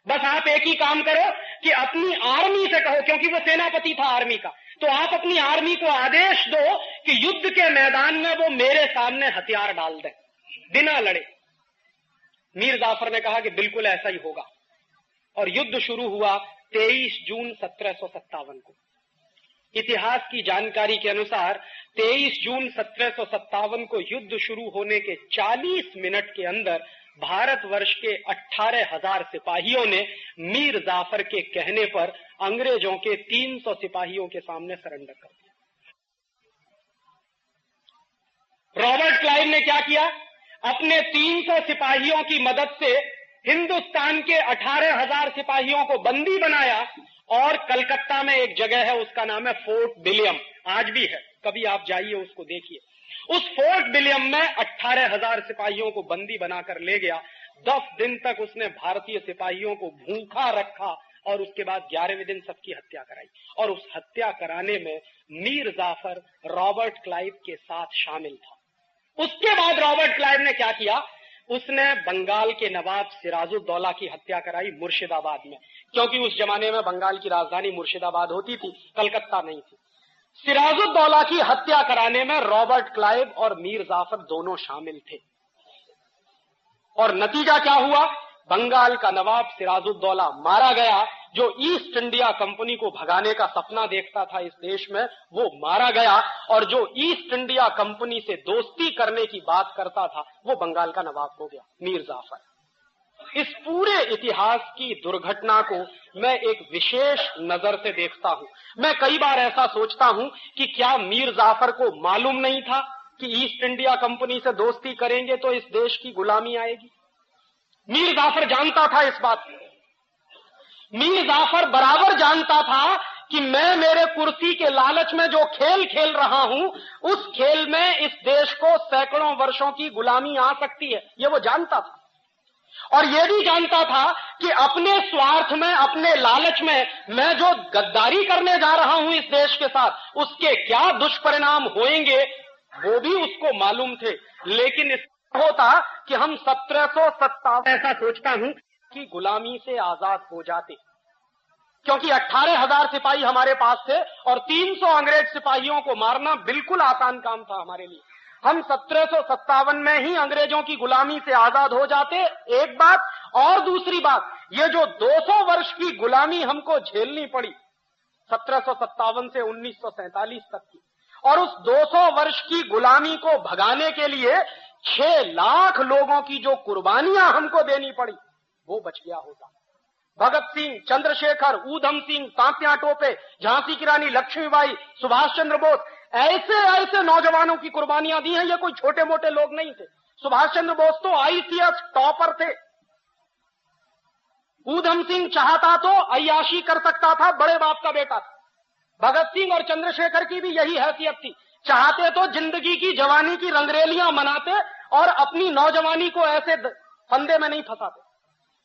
Speaker 1: बस आप एक ही काम करो कि अपनी आर्मी से कहो, क्योंकि वो सेनापति था आर्मी का, तो आप अपनी आर्मी को आदेश दो कि युद्ध के मैदान में वो मेरे सामने हथियार डाल दें बिना लड़े। मीर जाफर ने कहा कि बिल्कुल ऐसा ही होगा। और युद्ध शुरू हुआ 23 जून 1757 को। इतिहास की जानकारी के अनुसार 23 जून 1757 को युद्ध शुरू होने के 40 मिनट के अंदर भारतवर्ष के 18,000 सिपाहियों ने मीर जाफर के कहने पर अंग्रेजों के 300 सिपाहियों के सामने सरेंडर कर दिया। रॉबर्ट क्लाइव ने क्या किया? अपने 300 सिपाहियों की मदद से हिंदुस्तान के 18,000 सिपाहियों को बंदी बनाया और कलकत्ता में एक जगह है, उसका नाम है फोर्ट विलियम, आज भी है, कभी आप जाइए उसको देखिए। उस फोर्ट विलियम में 18,000 सिपाहियों को बंदी बनाकर ले गया। 10 दिन तक उसने भारतीय सिपाहियों को भूखा रखा और उसके बाद 11वें दिन सबकी हत्या कराई। और उस हत्या कराने में मीर जाफर रॉबर्ट क्लाइव के साथ शामिल था। उसके बाद रॉबर्ट क्लाइव ने क्या किया, उसने बंगाल के नवाब सिराजुद्दौला की हत्या कराई मुर्शिदाबाद में, क्योंकि उस जमाने में बंगाल की राजधानी मुर्शिदाबाद होती थी, कलकत्ता नहीं थी। सिराजुद्दौला की हत्या कराने में रॉबर्ट क्लाइव और मीर जाफर दोनों शामिल थे। और नतीजा क्या हुआ, बंगाल का नवाब सिराजुद्दौला मारा गया। जो ईस्ट इंडिया कंपनी को भगाने का सपना देखता था इस देश में, वो मारा गया। और जो ईस्ट इंडिया कंपनी से दोस्ती करने की बात करता था, वो बंगाल का नवाब हो गया, मीर जाफर। इस पूरे इतिहास की दुर्घटना को मैं एक विशेष नजर से देखता हूं। मैं कई बार ऐसा सोचता हूं कि क्या मीर जाफर को मालूम नहीं था कि ईस्ट इंडिया कंपनी से दोस्ती करेंगे तो इस देश की गुलामी आएगी? मीर जाफर जानता था इस बात को। मीर जाफर बराबर जानता था कि मैं मेरे कुर्सी के लालच में जो खेल खेल रहा हूं, उस खेल में इस देश को सैकड़ों वर्षों की गुलामी आ सकती है, ये वो जानता था। और ये भी जानता था कि अपने स्वार्थ में, अपने लालच में मैं जो गद्दारी करने जा रहा हूं इस देश के साथ, उसके क्या दुष्परिणाम होंगे वो भी उसको मालूम थे। लेकिन इस होता कि हम 1757 ऐसा सोचता हूं कि गुलामी से आजाद हो जाते, क्योंकि 18,000 सिपाही हमारे पास थे और 300 अंग्रेज सिपाहियों को मारना बिल्कुल आसान काम था हमारे लिए। हम 1757 में ही अंग्रेजों की गुलामी से आजाद हो जाते, एक बात। और दूसरी बात, ये जो 200 वर्ष की गुलामी हमको झेलनी पड़ी 1757 से 1947 तक की, और उस 200 वर्ष की गुलामी को भगाने के लिए 6 लाख लोगों की जो कुर्बानियां हमको देनी पड़ी, वो बच गया होता। भगत सिंह, चंद्रशेखर, ऊधम सिंह, तात्या टोपे, झांसी की रानी लक्ष्मीबाई, सुभाष चंद्र बोस, ऐसे ऐसे नौजवानों की कुर्बानियां दी हैं। ये कोई छोटे मोटे लोग नहीं थे। सुभाष चंद्र बोस तो आईसीएस टॉपर थे। ऊधम सिंह चाहता तो अय्याशी कर सकता था, बड़े बाप का बेटा था। भगत सिंह और चंद्रशेखर की भी यही हैसियत थी, चाहते तो जिंदगी की जवानी की रंगरेलियां मनाते और अपनी नौजवानी को ऐसे फंदे में नहीं फंसाते।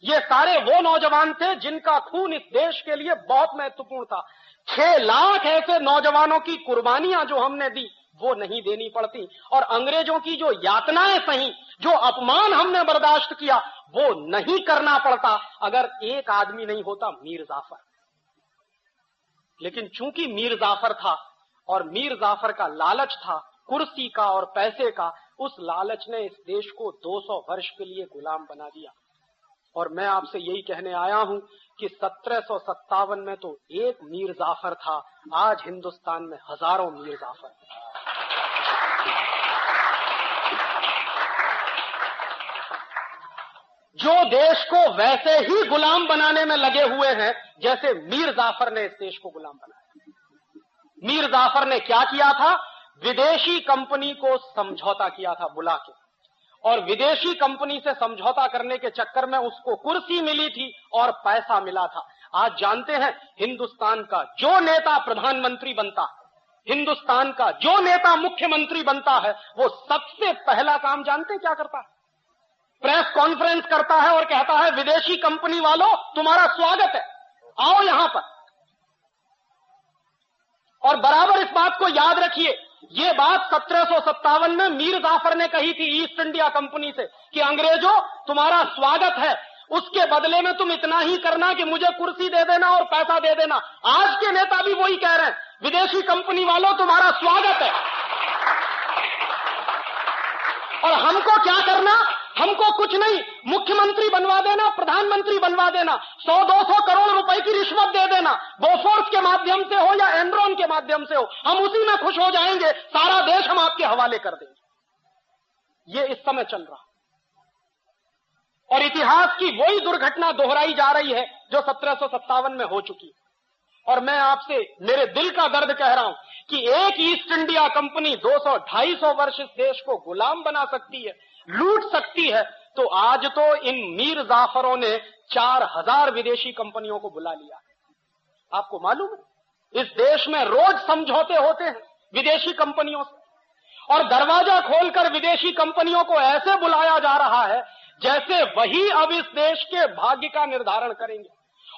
Speaker 1: ये सारे वो नौजवान थे जिनका खून इस देश के लिए बहुत महत्वपूर्ण था। 6 लाख ऐसे नौजवानों की कुर्बानियां जो हमने दी, वो नहीं देनी पड़ती। और अंग्रेजों की जो यातनाएं सही, जो अपमान हमने बर्दाश्त किया, वो नहीं करना पड़ता अगर एक आदमी नहीं होता, मीर जाफर। लेकिन चूंकि मीर जाफर था और मीर जाफर का लालच था कुर्सी का और पैसे का, उस लालच ने इस देश को 200 वर्ष के लिए गुलाम बना दिया। और मैं आपसे यही कहने आया हूं कि 1757 में तो एक मीर जाफर था, आज हिंदुस्तान में हजारों मीर जाफर। जो देश को वैसे ही गुलाम बनाने में लगे हुए हैं जैसे मीर जाफर ने इस देश को गुलाम बनाया। मीर जाफर ने क्या किया था, विदेशी कंपनी को समझौता किया था बुला के, और विदेशी कंपनी से समझौता करने के चक्कर में उसको कुर्सी मिली थी और पैसा मिला था। आज जानते हैं हिंदुस्तान का जो नेता प्रधानमंत्री बनता है, हिंदुस्तान का जो नेता मुख्यमंत्री बनता है, वो सबसे पहला काम जानते क्या करता है? प्रेस कॉन्फ्रेंस करता है और कहता है विदेशी कंपनी वालों तुम्हारा स्वागत है, आओ यहां पर। और बराबर इस बात को याद रखिए, ये बात 1757 में मीर जाफर ने कही थी ईस्ट इंडिया कंपनी से कि अंग्रेजों तुम्हारा स्वागत है, उसके बदले में तुम इतना ही करना कि मुझे कुर्सी दे देना और पैसा दे देना। आज के नेता भी वही कह रहे हैं, विदेशी कंपनी वालों तुम्हारा स्वागत है। और हमको क्या करना, हमको कुछ नहीं, मुख्यमंत्री बनवा देना, प्रधानमंत्री बनवा देना, 100-200 करोड़ रुपए की रिश्वत दे देना, बोफोर्स के माध्यम से हो या एनरॉन के माध्यम से हो, हम उसी में खुश हो जाएंगे, सारा देश हम आपके हवाले कर देंगे। ये इस समय चल रहा और इतिहास की वही दुर्घटना दोहराई जा रही है जो 1757 में हो चुकी। और मैं आपसे मेरे दिल का दर्द कह रहा हूं कि एक ईस्ट इंडिया कंपनी 200-250 वर्ष इस देश को गुलाम बना सकती है, लूट सकती है, तो आज तो इन मीर जाफरों ने 4000 विदेशी कंपनियों को बुला लिया। आपको मालूम है, इस देश में रोज समझौते होते हैं विदेशी कंपनियों से, और दरवाजा खोलकर विदेशी कंपनियों को ऐसे बुलाया जा रहा है
Speaker 2: जैसे वही अब इस देश के भाग्य का निर्धारण करेंगे।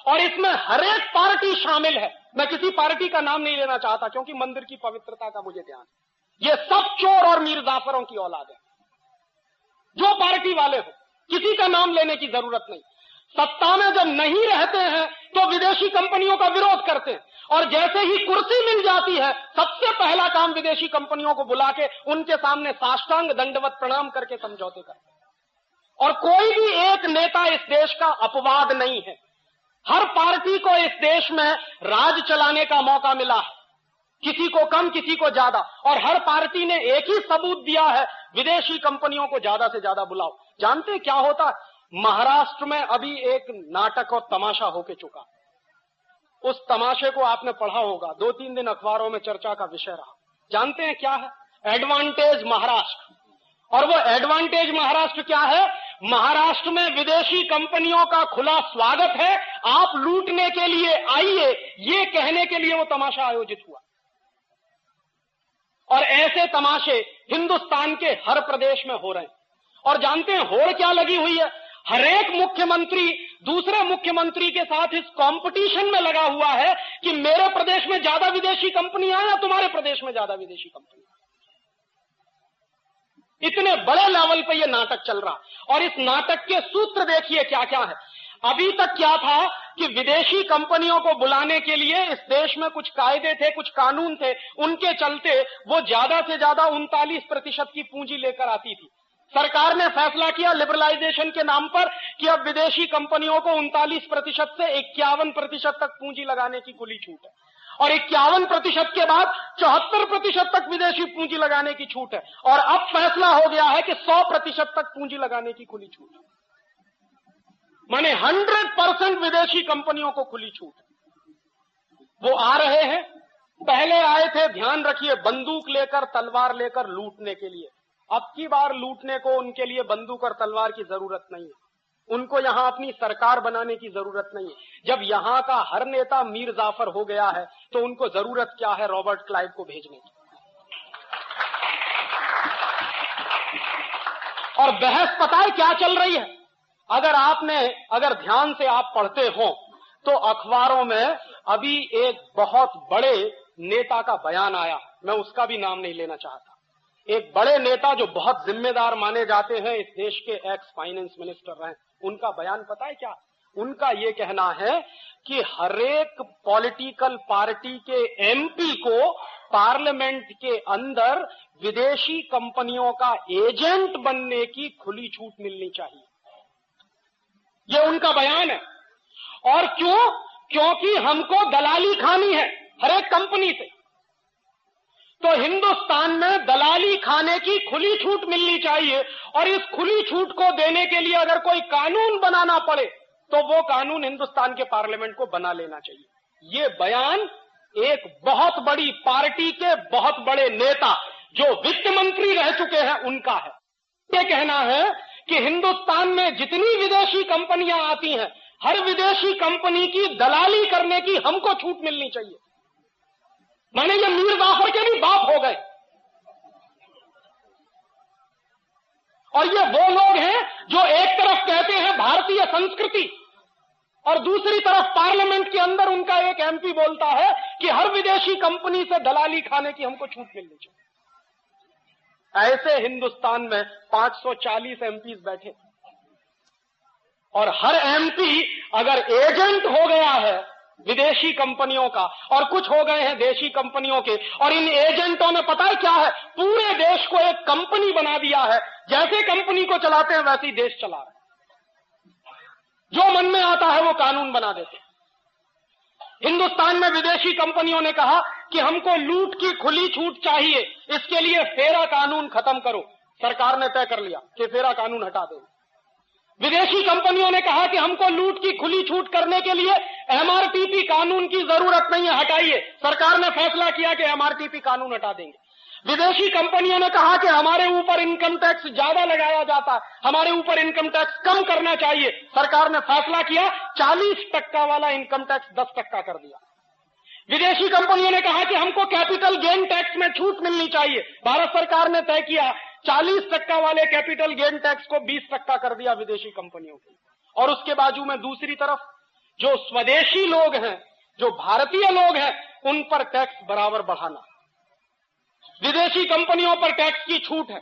Speaker 2: और इसमें हर एक पार्टी शामिल है। मैं किसी पार्टी का नाम नहीं लेना चाहता क्योंकि मंदिर की पवित्रता का मुझे ध्यान है। ये सब चोर और मीर जाफरों की औलाद है, जो पार्टी वाले हो, किसी का नाम लेने की जरूरत नहीं। सत्ता में जब नहीं रहते हैं तो विदेशी कंपनियों का विरोध करते हैं, और जैसे ही कुर्सी मिल जाती है सबसे पहला काम विदेशी कंपनियों को बुला के उनके सामने साष्टांग दंडवत प्रणाम करके समझौते करते हैं। और कोई भी एक नेता इस देश का अपवाद नहीं है। हर पार्टी को इस देश में राज चलाने का मौका मिला है, किसी को कम किसी को ज्यादा, और हर पार्टी ने एक ही सबूत दिया है, विदेशी कंपनियों को ज्यादा से ज्यादा बुलाओ। जानते क्या होता है? महाराष्ट्र में अभी एक नाटक और तमाशा होके चुका। उस तमाशे को आपने पढ़ा होगा, 2-3 दिन अखबारों में चर्चा का विषय रहा। जानते हैं क्या है? एडवांटेज महाराष्ट्र। और वो एडवांटेज महाराष्ट्र क्या है? महाराष्ट्र में विदेशी कंपनियों का खुला स्वागत है, आप लूटने के लिए आइए, ये कहने के लिए वो तमाशा आयोजित हुआ। और ऐसे तमाशे हिंदुस्तान के हर प्रदेश में हो रहे हैं। और जानते हैं होड़ क्या लगी हुई है? हर एक मुख्यमंत्री दूसरे मुख्यमंत्री के साथ इस कंपटीशन में लगा हुआ है कि मेरे प्रदेश में ज्यादा विदेशी कंपनियां या तुम्हारे प्रदेश में ज्यादा विदेशी कंपनियां। इतने बड़े लेवल पे ये नाटक चल रहा है। और इस नाटक के सूत्र देखिए क्या क्या है। अभी तक क्या था कि विदेशी कंपनियों को बुलाने के लिए इस देश में कुछ कायदे थे, कुछ कानून थे, उनके चलते वो ज्यादा से ज्यादा 39% की पूंजी लेकर आती थी। सरकार ने फैसला किया लिबरलाइजेशन के नाम पर कि अब विदेशी कंपनियों को 39% से 51% तक पूंजी लगाने की खुली छूट है, और 51% के बाद 74% तक विदेशी पूंजी लगाने की छूट है, और अब फैसला हो गया है कि 100% तक पूंजी लगाने की खुली छूट है। माने 100% विदेशी कंपनियों को खुली छूट है। वो आ रहे हैं, पहले आए थे, ध्यान रखिए, बंदूक लेकर तलवार लेकर लूटने के लिए। अब की बार लूटने को उनके लिए बंदूक और तलवार की जरूरत नहीं है। उनको यहां अपनी सरकार बनाने की जरूरत नहीं है। जब यहां का हर नेता मीर जाफर हो गया है तो उनको जरूरत क्या है रॉबर्ट क्लाइव को भेजने की। और बहस पता है क्या चल रही है? अगर ध्यान से आप पढ़ते हो तो अखबारों में अभी एक बहुत बड़े नेता का बयान आया, मैं उसका भी नाम नहीं लेना चाहता। एक बड़े नेता जो बहुत जिम्मेदार माने जाते हैं, इस देश के एक्स फाइनेंस मिनिस्टर रहे, उनका बयान पता है क्या? उनका ये कहना है कि हरेक पॉलिटिकल पार्टी के एमपी को पार्लियामेंट के अंदर विदेशी कंपनियों का एजेंट बनने की खुली छूट मिलनी चाहिए। ये उनका बयान है। और क्यों? क्योंकि हमको दलाली खानी है हर एक कंपनी से। तो हिंदुस्तान में दलाली खाने की खुली छूट मिलनी चाहिए, और इस खुली छूट को देने के लिए अगर कोई कानून बनाना पड़े तो वो कानून हिंदुस्तान के पार्लियामेंट को बना लेना चाहिए। ये बयान एक बहुत बड़ी पार्टी के बहुत बड़े नेता जो वित्त मंत्री रह चुके हैं उनका है। ये कहना है कि हिंदुस्तान में जितनी विदेशी कंपनियां आती हैं, हर विदेशी कंपनी की दलाली करने की हमको छूट मिलनी चाहिए। माने ये मीर जाफर के भी बाप हो गए। और ये वो लोग हैं जो एक तरफ कहते हैं भारतीय संस्कृति, और दूसरी तरफ पार्लियामेंट के अंदर उनका एक एमपी बोलता है कि हर विदेशी कंपनी से दलाली खाने की हमको छूट मिलनी चाहिए। ऐसे हिंदुस्तान में 540 एमपीज बैठे, और हर एमपी अगर एजेंट हो गया है विदेशी कंपनियों का, और कुछ हो गए हैं देशी कंपनियों के, और इन एजेंटों ने पता है क्या है, पूरे देश को एक कंपनी बना दिया है। जैसे कंपनी को चलाते हैं वैसे ही देश चला रहे हैं। जो मन में आता है वो कानून बना देते हैं। हिंदुस्तान में विदेशी कंपनियों ने कहा कि हमको लूट की खुली छूट चाहिए, इसके लिए फेरा कानून खत्म करो। सरकार ने तय कर लिया कि फेरा कानून हटा दें। विदेशी कंपनियों ने कहा कि हमको लूट की खुली छूट करने के लिए एमआरटीपी कानून की जरूरत नहीं है, हटाइए। सरकार ने फैसला किया कि एमआरटीपी कानून हटा देंगे। विदेशी कंपनियों ने कहा कि हमारे ऊपर इनकम टैक्स ज्यादा लगाया जाता है, हमारे ऊपर इनकम टैक्स कम करना चाहिए। सरकार ने फैसला किया 40% वाला इनकम टैक्स 10% कर दिया। विदेशी कंपनियों ने कहा कि हमको कैपिटल गेन टैक्स में छूट मिलनी चाहिए। भारत सरकार ने तय किया 40% वाले कैपिटल गेन टैक्स को 20% कर दिया विदेशी कंपनियों के। और उसके बाजू में दूसरी तरफ जो स्वदेशी लोग हैं, जो भारतीय लोग हैं, उन पर टैक्स बराबर बढ़ाना। विदेशी कंपनियों पर टैक्स की छूट है,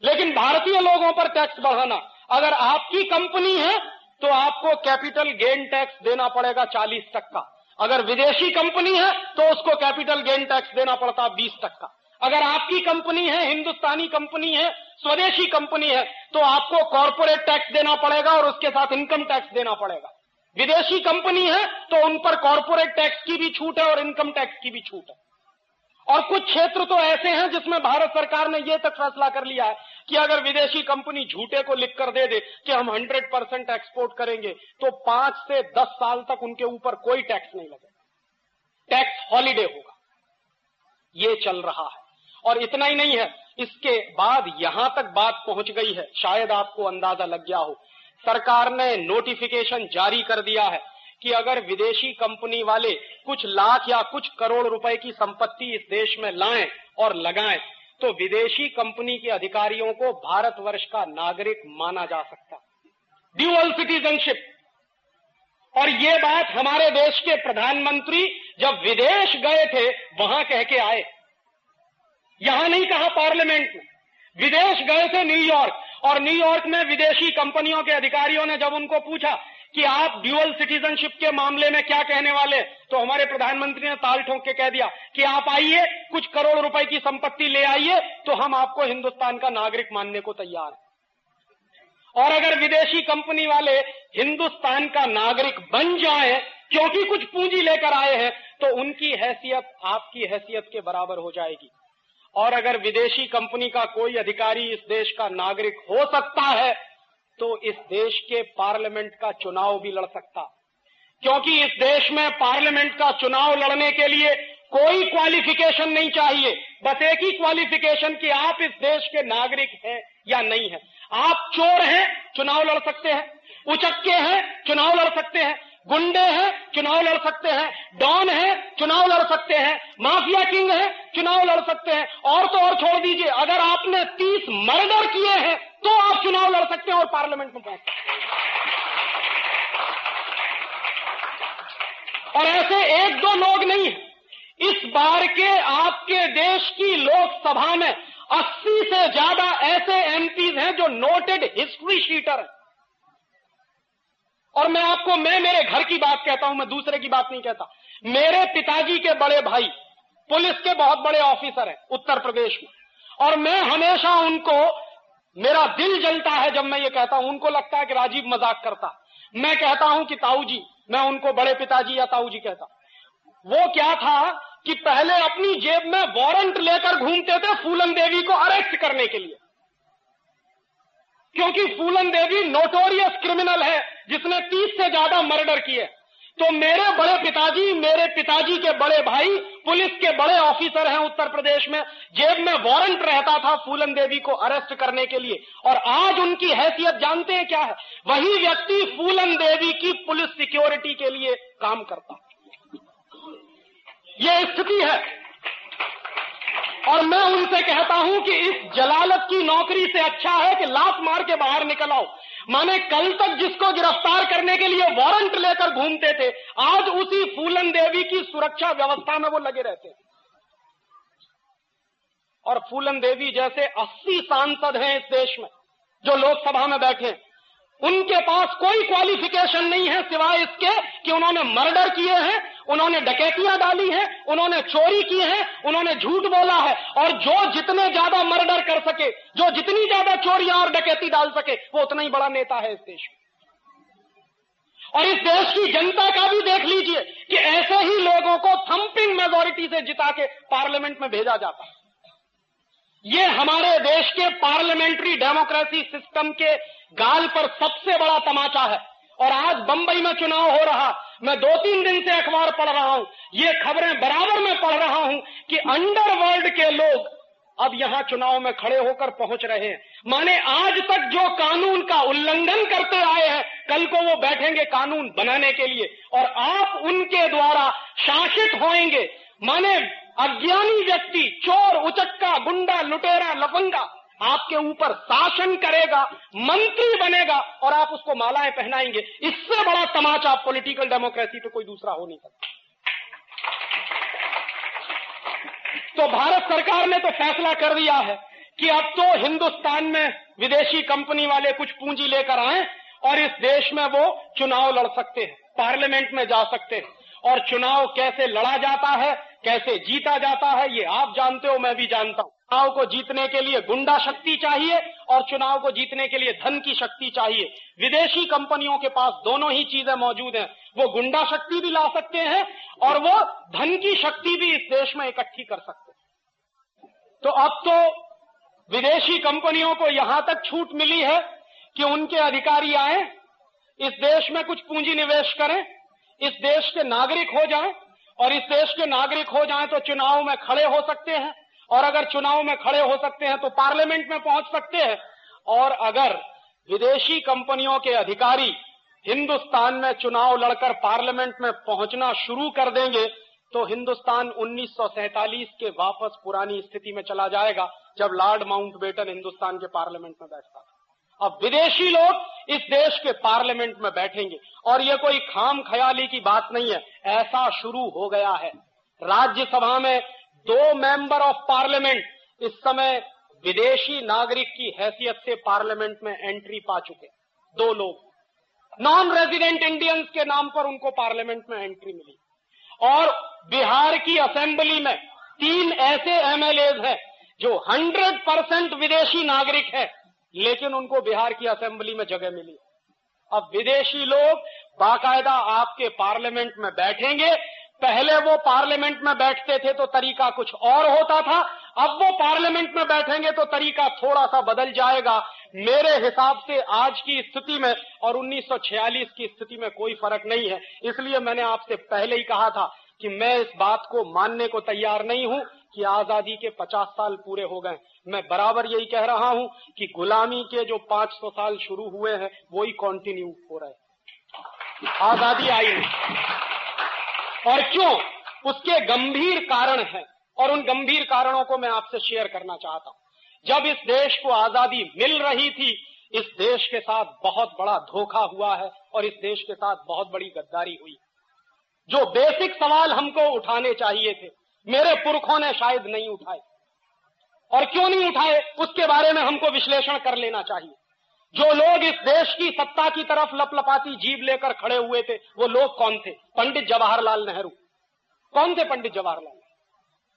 Speaker 2: लेकिन भारतीय लोगों पर टैक्स बढ़ाना। अगर आपकी कंपनी है तो आपको कैपिटल गेन टैक्स देना पड़ेगा 40%। अगर विदेशी कंपनी है तो उसको कैपिटल गेन टैक्स देना पड़ता 20%। अगर आपकी कंपनी है, हिंदुस्तानी कंपनी है, स्वदेशी कंपनी है, तो आपको कॉर्पोरेट टैक्स देना पड़ेगा और उसके साथ इनकम टैक्स देना पड़ेगा। विदेशी कंपनी है तो उन पर कॉर्पोरेट टैक्स की भी छूट है और इनकम टैक्स की भी छूट है। और कुछ क्षेत्र तो ऐसे हैं जिसमें भारत सरकार ने यह तक फैसला कर लिया है कि अगर विदेशी कंपनी झूठे को लिखकर दे दे कि हम 100% एक्सपोर्ट करेंगे, तो 5 से 10 साल तक उनके ऊपर कोई टैक्स नहीं लगेगा, टैक्स हॉलिडे होगा। ये चल रहा है। और इतना ही नहीं है, इसके बाद यहां तक बात पहुंच गई है, शायद आपको अंदाजा लग गया हो, सरकार ने नोटिफिकेशन जारी कर दिया है कि अगर विदेशी कंपनी वाले कुछ लाख या कुछ करोड़ रुपए की संपत्ति इस देश में लाएं और लगाएं, तो विदेशी कंपनी के अधिकारियों को भारतवर्ष का नागरिक माना जा सकता, ड्यूअल सिटीजनशिप। और ये बात हमारे देश के प्रधानमंत्री जब विदेश गए थे वहां कह के आए, यहां नहीं कहा पार्लियामेंट में। विदेश गए थे न्यूयॉर्क, और न्यूयॉर्क में विदेशी कंपनियों के अधिकारियों ने जब उनको पूछा कि आप ड्यूअल सिटीजनशिप के मामले में क्या कहने वाले, तो हमारे प्रधानमंत्री ने ताल ठोक के कह दिया कि आप आइए, कुछ करोड़ रुपए की संपत्ति ले आइए, तो हम आपको हिंदुस्तान का नागरिक मानने को तैयार हैं। और अगर विदेशी कंपनी वाले हिंदुस्तान का नागरिक बन जाए क्योंकि कुछ पूंजी लेकर आए हैं, तो उनकी हैसियत आपकी हैसियत के बराबर हो जाएगी। और अगर विदेशी कंपनी का कोई अधिकारी इस देश का नागरिक हो सकता है, तो इस देश के पार्लियामेंट का चुनाव भी लड़ सकता, क्योंकि इस देश में पार्लियामेंट का चुनाव लड़ने के लिए कोई क्वालिफिकेशन नहीं चाहिए, बस एक ही क्वालिफिकेशन कि आप इस देश के नागरिक हैं या नहीं हैं। आप चोर हैं, चुनाव लड़ सकते हैं, उचक्के हैं, चुनाव लड़ सकते हैं, गुंडे हैं, चुनाव लड़ सकते हैं, डॉन हैं, चुनाव लड़ सकते हैं, माफिया किंग हैं, चुनाव लड़ सकते हैं। और तो और छोड़ दीजिए, अगर आपने 30 मर्डर किए हैं तो आप चुनाव लड़ सकते हैं और पार्लियामेंट में पहुंच सकते हैं। और ऐसे 1-2 लोग नहीं हैं। इस बार के आपके देश की लोकसभा में 80 से ज्यादा ऐसे एमपीज हैं जो नोटेड हिस्ट्री शीटर हैं। और मैं मेरे घर की बात कहता हूं, मैं दूसरे की बात नहीं कहता। मेरे पिताजी के बड़े भाई पुलिस के बहुत बड़े ऑफिसर हैं उत्तर प्रदेश में, और मैं हमेशा उनको, मेरा दिल जलता है जब मैं ये कहता हूं। उनको लगता है कि राजीव मजाक करता, मैं कहता हूं कि ताऊ जी, मैं उनको बड़े पिताजी या ताऊ जी कहता। वो क्या था कि पहले अपनी जेब में वारंट लेकर घूमते थे फूलन देवी को अरेस्ट करने के लिए, क्योंकि फूलन देवी नोटोरियस क्रिमिनल है जिसने 30 से ज्यादा मर्डर किए। तो मेरे बड़े पिताजी, मेरे पिताजी के बड़े भाई पुलिस के बड़े ऑफिसर हैं उत्तर प्रदेश में, जेब में वारंट रहता था फूलन देवी को अरेस्ट करने के लिए। और आज उनकी हैसियत जानते हैं क्या है? वही व्यक्ति फूलन देवी की पुलिस सिक्योरिटी के लिए काम करता। ये स्थिति है। और मैं उनसे कहता हूं कि इस जलालत की नौकरी से अच्छा है कि लात मार के बाहर निकल आओ। माने कल तक जिसको गिरफ्तार करने के लिए वारंट लेकर घूमते थे, आज उसी फूलन देवी की सुरक्षा व्यवस्था में वो लगे रहते हैं। और फूलन देवी जैसे 80 सांसद हैं इस देश में जो लोकसभा में बैठे हैं, उनके पास कोई क्वालिफिकेशन नहीं है सिवाय इसके कि उन्होंने मर्डर किए हैं, उन्होंने डकैतियां डाली हैं, उन्होंने चोरी की है, उन्होंने झूठ बोला है। और जो जितने ज्यादा मर्डर कर सके, जो जितनी ज्यादा चोरियां और डकैती डाल सके, वो उतना ही बड़ा नेता है इस देश में। और इस देश की जनता का भी देख लीजिए कि ऐसे ही लोगों को थंपिंग मेजॉरिटी से जिता के पार्लियामेंट में भेजा जाता है। ये हमारे देश के पार्लियामेंट्री डेमोक्रेसी सिस्टम के गाल पर सबसे बड़ा तमाचा है। और आज बंबई में चुनाव हो रहा, मैं 2-3 दिन से अखबार पढ़ रहा हूं, ये खबरें बराबर में पढ़ रहा हूं कि अंडरवर्ल्ड के लोग अब यहां चुनाव में खड़े होकर पहुंच रहे हैं। माने आज तक जो कानून का उल्लंघन करते आए हैं, कल को वो बैठेंगे कानून बनाने के लिए और आप उनके द्वारा शासित होंगे। माने अज्ञानी व्यक्ति, चोर, उचक्का, गुंडा, लुटेरा, लफंगा आपके ऊपर शासन करेगा, मंत्री बनेगा और आप उसको मालाएं पहनाएंगे। इससे बड़ा तमाचा पॉलिटिकल डेमोक्रेसी पे कोई दूसरा हो नहीं सकता। तो भारत सरकार ने तो फैसला कर दिया है कि अब तो हिंदुस्तान में विदेशी कंपनी वाले कुछ पूंजी लेकर आए और इस देश में वो चुनाव लड़ सकते हैं, पार्लियामेंट में जा सकते हैं। और चुनाव कैसे लड़ा जाता है, कैसे जीता जाता है, ये आप जानते हो, मैं भी जानता हूं। चुनाव को जीतने के लिए गुंडा शक्ति चाहिए और चुनाव को जीतने के लिए धन की शक्ति चाहिए। विदेशी कंपनियों के पास दोनों ही चीजें मौजूद हैं। वो गुंडा शक्ति भी ला सकते हैं और वो धन की शक्ति भी इस देश में इकट्ठी कर सकते हैं। तो अब तो विदेशी कंपनियों को यहां तक छूट मिली है कि उनके अधिकारी आए, इस देश में कुछ पूंजी निवेश करें, इस देश के नागरिक हो जाएं, और इस देश के नागरिक हो जाएं तो चुनाव में खड़े हो सकते हैं, और अगर चुनाव में खड़े हो सकते हैं तो पार्लियामेंट में पहुंच सकते हैं। और अगर विदेशी कंपनियों के अधिकारी हिंदुस्तान में चुनाव लड़कर पार्लियामेंट में पहुंचना शुरू कर देंगे तो हिंदुस्तान 1947 के वापस पुरानी स्थिति में चला जाएगा, जब लॉर्ड माउंटबेटन हिंदुस्तान के पार्लियामेंट में बैठता था। अब विदेशी लोग इस देश के पार्लियामेंट में बैठेंगे, और ये कोई खाम ख्याली की बात नहीं है, ऐसा शुरू हो गया है। राज्यसभा में 2 मेंबर ऑफ पार्लियामेंट इस समय विदेशी नागरिक की हैसियत से पार्लियामेंट में एंट्री पा चुके। 2 लोग नॉन रेजिडेंट इंडियंस के नाम पर उनको पार्लियामेंट में एंट्री मिली। और बिहार की असेंबली में 3 ऐसे एमएलएज हैं जो 100% विदेशी नागरिक हैं, लेकिन उनको बिहार की असेंबली में जगह मिली। अब विदेशी लोग बाकायदा आपके पार्लियामेंट में बैठेंगे। पहले वो पार्लियामेंट में बैठते थे तो तरीका कुछ और होता था, अब वो पार्लियामेंट में बैठेंगे तो तरीका थोड़ा सा बदल जाएगा। मेरे हिसाब से आज की स्थिति में और 1946 की स्थिति में कोई फर्क नहीं है। इसलिए मैंने आपसे पहले ही कहा था कि मैं इस बात को मानने को तैयार नहीं हूं कि आजादी के 50 साल पूरे हो गए। मैं बराबर यही कह रहा हूं कि गुलामी के जो 500 साल शुरू हुए हैं वही कंटिन्यू हो रहे हैं, आजादी आई नहीं। और क्यों? उसके गंभीर कारण हैं, और उन गंभीर कारणों को मैं आपसे शेयर करना चाहता हूं। जब इस देश को आजादी मिल रही थी, इस देश के साथ बहुत बड़ा धोखा हुआ है और इस देश के साथ बहुत बड़ी गद्दारी हुई। जो बेसिक सवाल हमको उठाने चाहिए थे, मेरे पुरखों ने शायद नहीं उठाए, और क्यों नहीं उठाए उसके बारे में हमको विश्लेषण कर लेना चाहिए। जो लोग इस देश की सत्ता की तरफ लपलपाती जीभ लेकर खड़े हुए थे, वो लोग कौन थे? पंडित जवाहरलाल नेहरू। कौन थे पंडित जवाहरलाल?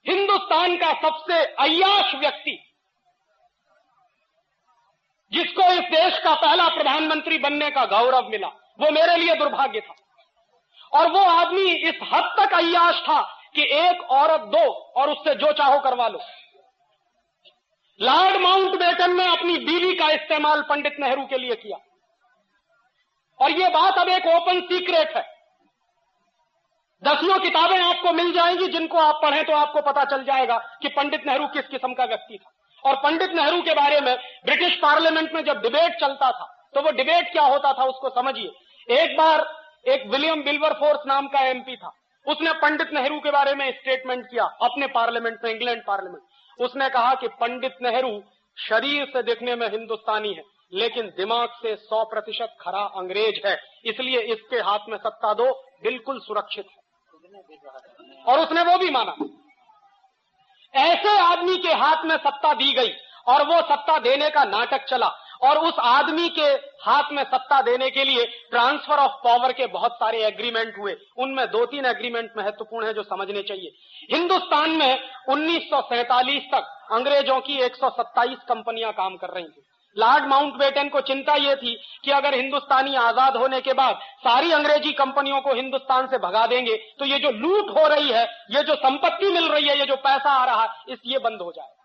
Speaker 2: हिंदुस्तान का सबसे अय्याश व्यक्ति, जिसको इस देश का पहला प्रधानमंत्री बनने का गौरव मिला। वो मेरे लिए दुर्भाग्य था। और वो आदमी इस हद तक अय्याश था कि एक औरत दो और उससे जो चाहो करवा लो। लॉर्ड माउंटबेटन ने अपनी बीवी का इस्तेमाल पंडित नेहरू के लिए किया, और ये बात अब एक ओपन सीक्रेट है। 10 किताबें आपको मिल जाएंगी, जिनको आप पढ़ें तो आपको पता चल जाएगा कि पंडित नेहरू किस किस्म का व्यक्ति था। और पंडित नेहरू के बारे में ब्रिटिश पार्लियामेंट में जब डिबेट चलता था तो वो डिबेट क्या होता था उसको समझिए। एक बार एक विलियम विल्बरफोर्स नाम का एमपी था, उसने पंडित नेहरू के बारे में स्टेटमेंट किया अपने पार्लियामेंट में, इंग्लैंड पार्लियामेंट। उसने कहा कि पंडित नेहरू शरीर से देखने में हिंदुस्तानी है, लेकिन दिमाग से 100% खरा अंग्रेज है, इसलिए इसके हाथ में सत्ता दो, बिल्कुल सुरक्षित है। और उसने वो भी माना। ऐसे आदमी के हाथ में सत्ता दी गई और वो सत्ता देने का नाटक चला, और उस आदमी के हाथ में सत्ता देने के लिए ट्रांसफर ऑफ पावर के बहुत सारे एग्रीमेंट हुए। उनमें 2-3 एग्रीमेंट महत्वपूर्ण है जो समझने चाहिए। हिंदुस्तान में 1947 तक अंग्रेजों की 127 कंपनियां काम कर रही थी। लॉर्ड माउंटबेटन को चिंता यह थी कि अगर हिंदुस्तानी आजाद होने के बाद सारी अंग्रेजी कंपनियों को हिंदुस्तान से भगा देंगे तो ये जो लूट हो रही है, ये जो संपत्ति मिल रही है, ये जो पैसा आ रहा है, ये बंद हो जाएगा।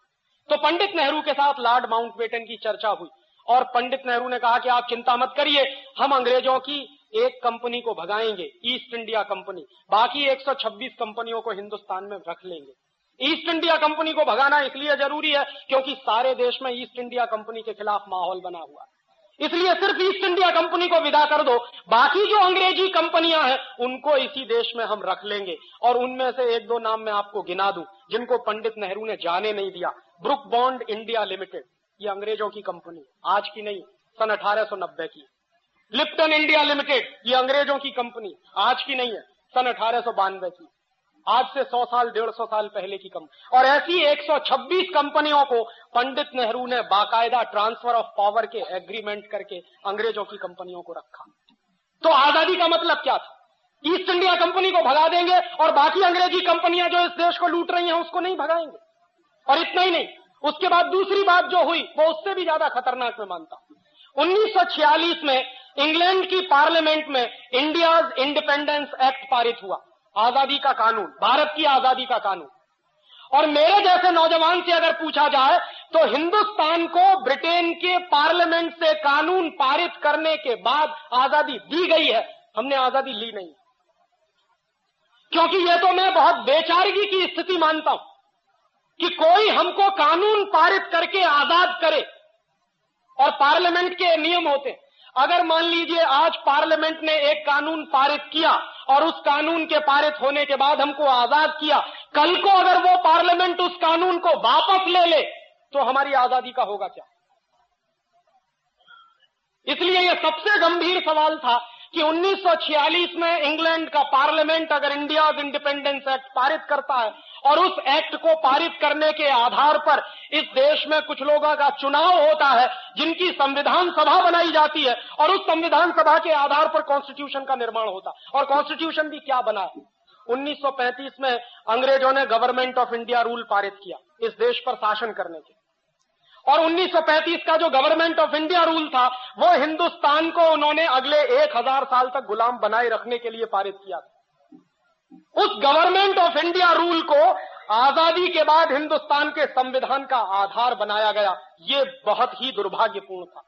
Speaker 2: तो पंडित नेहरू के साथ लॉर्ड माउंटबेटन की चर्चा हुई, और पंडित नेहरू ने कहा कि आप चिंता मत करिए, हम अंग्रेजों की एक कंपनी को भगाएंगे, ईस्ट इंडिया कंपनी, बाकी 126 कंपनियों को हिंदुस्तान में रख लेंगे। ईस्ट इंडिया कंपनी को भगाना इसलिए जरूरी है क्योंकि सारे देश में ईस्ट इंडिया कंपनी के खिलाफ माहौल बना हुआ, इसलिए सिर्फ ईस्ट इंडिया कंपनी को विदा कर दो, बाकी जो अंग्रेजी कंपनियां हैं उनको इसी देश में हम रख लेंगे। और उनमें से 1-2 नाम मैं आपको गिना दूं जिनको पंडित नेहरू ने जाने नहीं दिया। ब्रुक बॉन्ड इंडिया लिमिटेड, ये अंग्रेजों की कंपनी, आज की नहीं, सन 1890 की। लिप्टन इंडिया लिमिटेड, ये अंग्रेजों की कंपनी, आज की नहीं है, सन 1892 की। आज से 100 साल 150 साल पहले की कंपनी। और ऐसी 126 कंपनियों को पंडित नेहरू ने बाकायदा ट्रांसफर ऑफ पावर के एग्रीमेंट करके अंग्रेजों की कंपनियों को रखा। तो आजादी का मतलब क्या था? ईस्ट इंडिया कंपनी को भगा देंगे और बाकी अंग्रेजी कंपनियां जो इस देश को लूट रही हैं उसको नहीं भगाएंगे। और इतना ही नहीं, उसके बाद दूसरी बात जो हुई वो उससे भी ज्यादा खतरनाक मैं मानता हूं। 1946 में इंग्लैंड की पार्लियामेंट में इंडियाज इंडिपेंडेंस एक्ट पारित हुआ, आजादी का कानून, भारत की आजादी का कानून। और मेरे जैसे नौजवान से अगर पूछा जाए तो हिंदुस्तान को ब्रिटेन के पार्लियामेंट से कानून पारित करने के बाद आजादी दी गई है, हमने आजादी ली नहीं। क्योंकि यह तो मैं बहुत बेचारगी की स्थिति मानता हूं कि कोई हमको कानून पारित करके आजाद करे। और पार्लियामेंट के नियम होते हैं, अगर मान लीजिए आज पार्लियामेंट ने एक कानून पारित किया और उस कानून के पारित होने के बाद हमको आजाद किया, कल को अगर वो पार्लियामेंट उस कानून को वापस ले ले तो हमारी आजादी का होगा क्या? इसलिए यह सबसे गंभीर सवाल था कि 1946 में इंग्लैंड का पार्लियामेंट अगर इंडियाज इंडिपेंडेंस एक्ट पारित करता है और उस एक्ट को पारित करने के आधार पर इस देश में कुछ लोगों का चुनाव होता है, जिनकी संविधान सभा बनाई जाती है और उस संविधान सभा के आधार पर कॉन्स्टिट्यूशन का निर्माण होता है। और कॉन्स्टिट्यूशन भी क्या बना है? 1935 में अंग्रेजों ने गवर्नमेंट ऑफ इंडिया रूल पारित किया इस देश पर शासन करने के। और 1935 का जो गवर्नमेंट ऑफ इंडिया रूल था वो हिंदुस्तान को उन्होंने अगले 1000 साल तक गुलाम बनाए रखने के लिए पारित किया था। उस गवर्नमेंट ऑफ इंडिया रूल को आजादी के बाद हिंदुस्तान के संविधान का आधार बनाया गया। ये बहुत ही दुर्भाग्यपूर्ण था।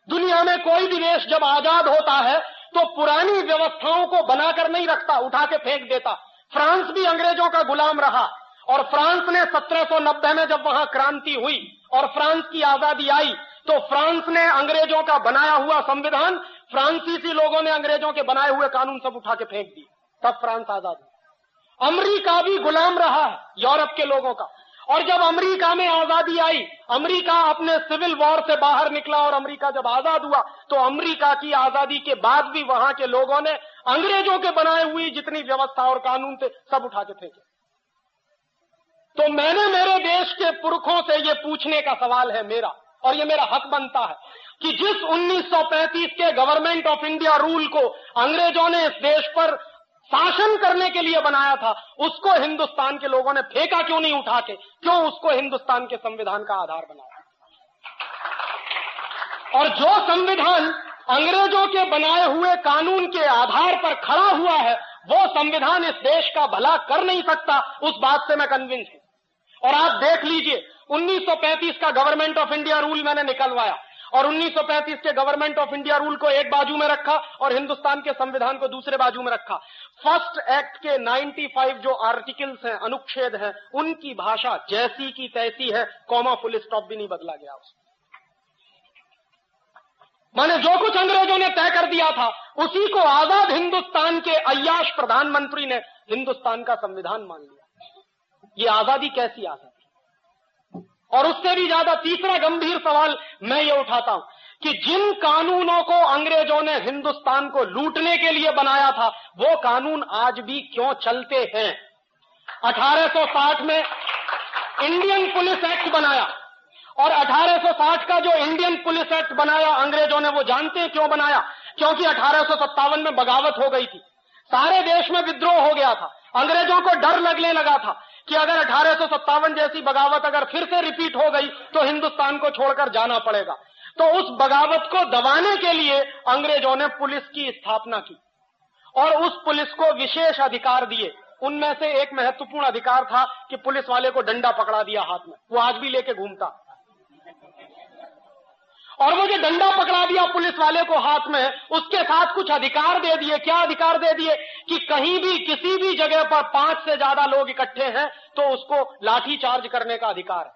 Speaker 2: दुनिया में कोई भी देश जब आजाद होता है तो पुरानी व्यवस्थाओं को बनाकर नहीं रखता, उठा के फेंक देता। फ्रांस भी अंग्रेजों का गुलाम रहा और फ्रांस ने 1790 में जब वहां क्रांति हुई और फ्रांस की आजादी आई तो फ्रांस ने अंग्रेजों का बनाया हुआ संविधान, फ्रांसीसी लोगों ने अंग्रेजों के बनाए हुए कानून सब उठा के फेंक दिए, तब फ्रांस आजाद हुआ। अमेरिका भी गुलाम रहा है यूरोप के लोगों का। और जब अमेरिका में आजादी आई, अमेरिका अपने सिविल वॉर से बाहर निकला और अमेरिका जब आजाद हुआ तो अमेरिका की आजादी के बाद भी वहां के लोगों ने अंग्रेजों के बनाए हुई जितनी व्यवस्था और कानून थे सब उठा के फेंके। तो मैंने मेरे देश के पुरखों से ये पूछने का सवाल है मेरा, और ये मेरा हक बनता है कि जिस 1935 के गवर्नमेंट ऑफ इंडिया रूल को अंग्रेजों ने इस देश पर शासन करने के लिए बनाया था, उसको हिंदुस्तान के लोगों ने फेंका क्यों नहीं उठा के? क्यों उसको हिंदुस्तान के संविधान का आधार बनाया? और जो संविधान अंग्रेजों के बनाए हुए कानून के आधार पर खड़ा हुआ है वो संविधान इस देश का भला कर नहीं सकता, उस बात से मैं कन्विंस हूं। और आप देख लीजिए 1935 का गवर्नमेंट ऑफ इंडिया रूल मैंने निकलवाया और 1935 के गवर्नमेंट ऑफ इंडिया रूल को एक बाजू में रखा और हिंदुस्तान के संविधान को दूसरे बाजू में रखा। फर्स्ट एक्ट के 95 जो आर्टिकल्स हैं, अनुच्छेद हैं, उनकी भाषा जैसी की तैसी है, कॉमा फुल स्टॉप भी नहीं बदला गया उसमें। माने जो कुछ अंग्रेजों ने तय कर दिया था उसी को आजाद हिंदुस्तान के अय्याश प्रधानमंत्री ने हिंदुस्तान का संविधान मान लिया। ये आजादी कैसी आजादी? और उससे भी ज्यादा तीसरा गंभीर सवाल मैं ये उठाता हूं कि जिन कानूनों को अंग्रेजों ने हिंदुस्तान को लूटने के लिए बनाया था वो कानून आज भी क्यों चलते हैं? 1860 में इंडियन पुलिस एक्ट बनाया और 1860 का जो इंडियन पुलिस एक्ट बनाया अंग्रेजों ने, वो जानते हैं क्यों बनाया? क्योंकि 1857 में बगावत हो गई थी, सारे देश में विद्रोह हो गया था। अंग्रेजों को डर लगने लगा था कि अगर 1857 जैसी बगावत अगर फिर से रिपीट हो गई तो हिंदुस्तान को छोड़कर जाना पड़ेगा। तो उस बगावत को दबाने के लिए अंग्रेजों ने पुलिस की स्थापना की और उस पुलिस को विशेष अधिकार दिए। उनमें से एक महत्वपूर्ण अधिकार था कि पुलिस वाले को डंडा पकड़ा दिया हाथ में, वो आज भी लेके घूमता। और वो जो डंडा पकड़ा दिया पुलिस वाले को हाथ में, उसके साथ कुछ अधिकार दे दिए। क्या अधिकार दे दिए? कि कहीं भी किसी भी जगह पर 5 से ज्यादा लोग इकट्ठे हैं तो उसको लाठी चार्ज करने का अधिकार है,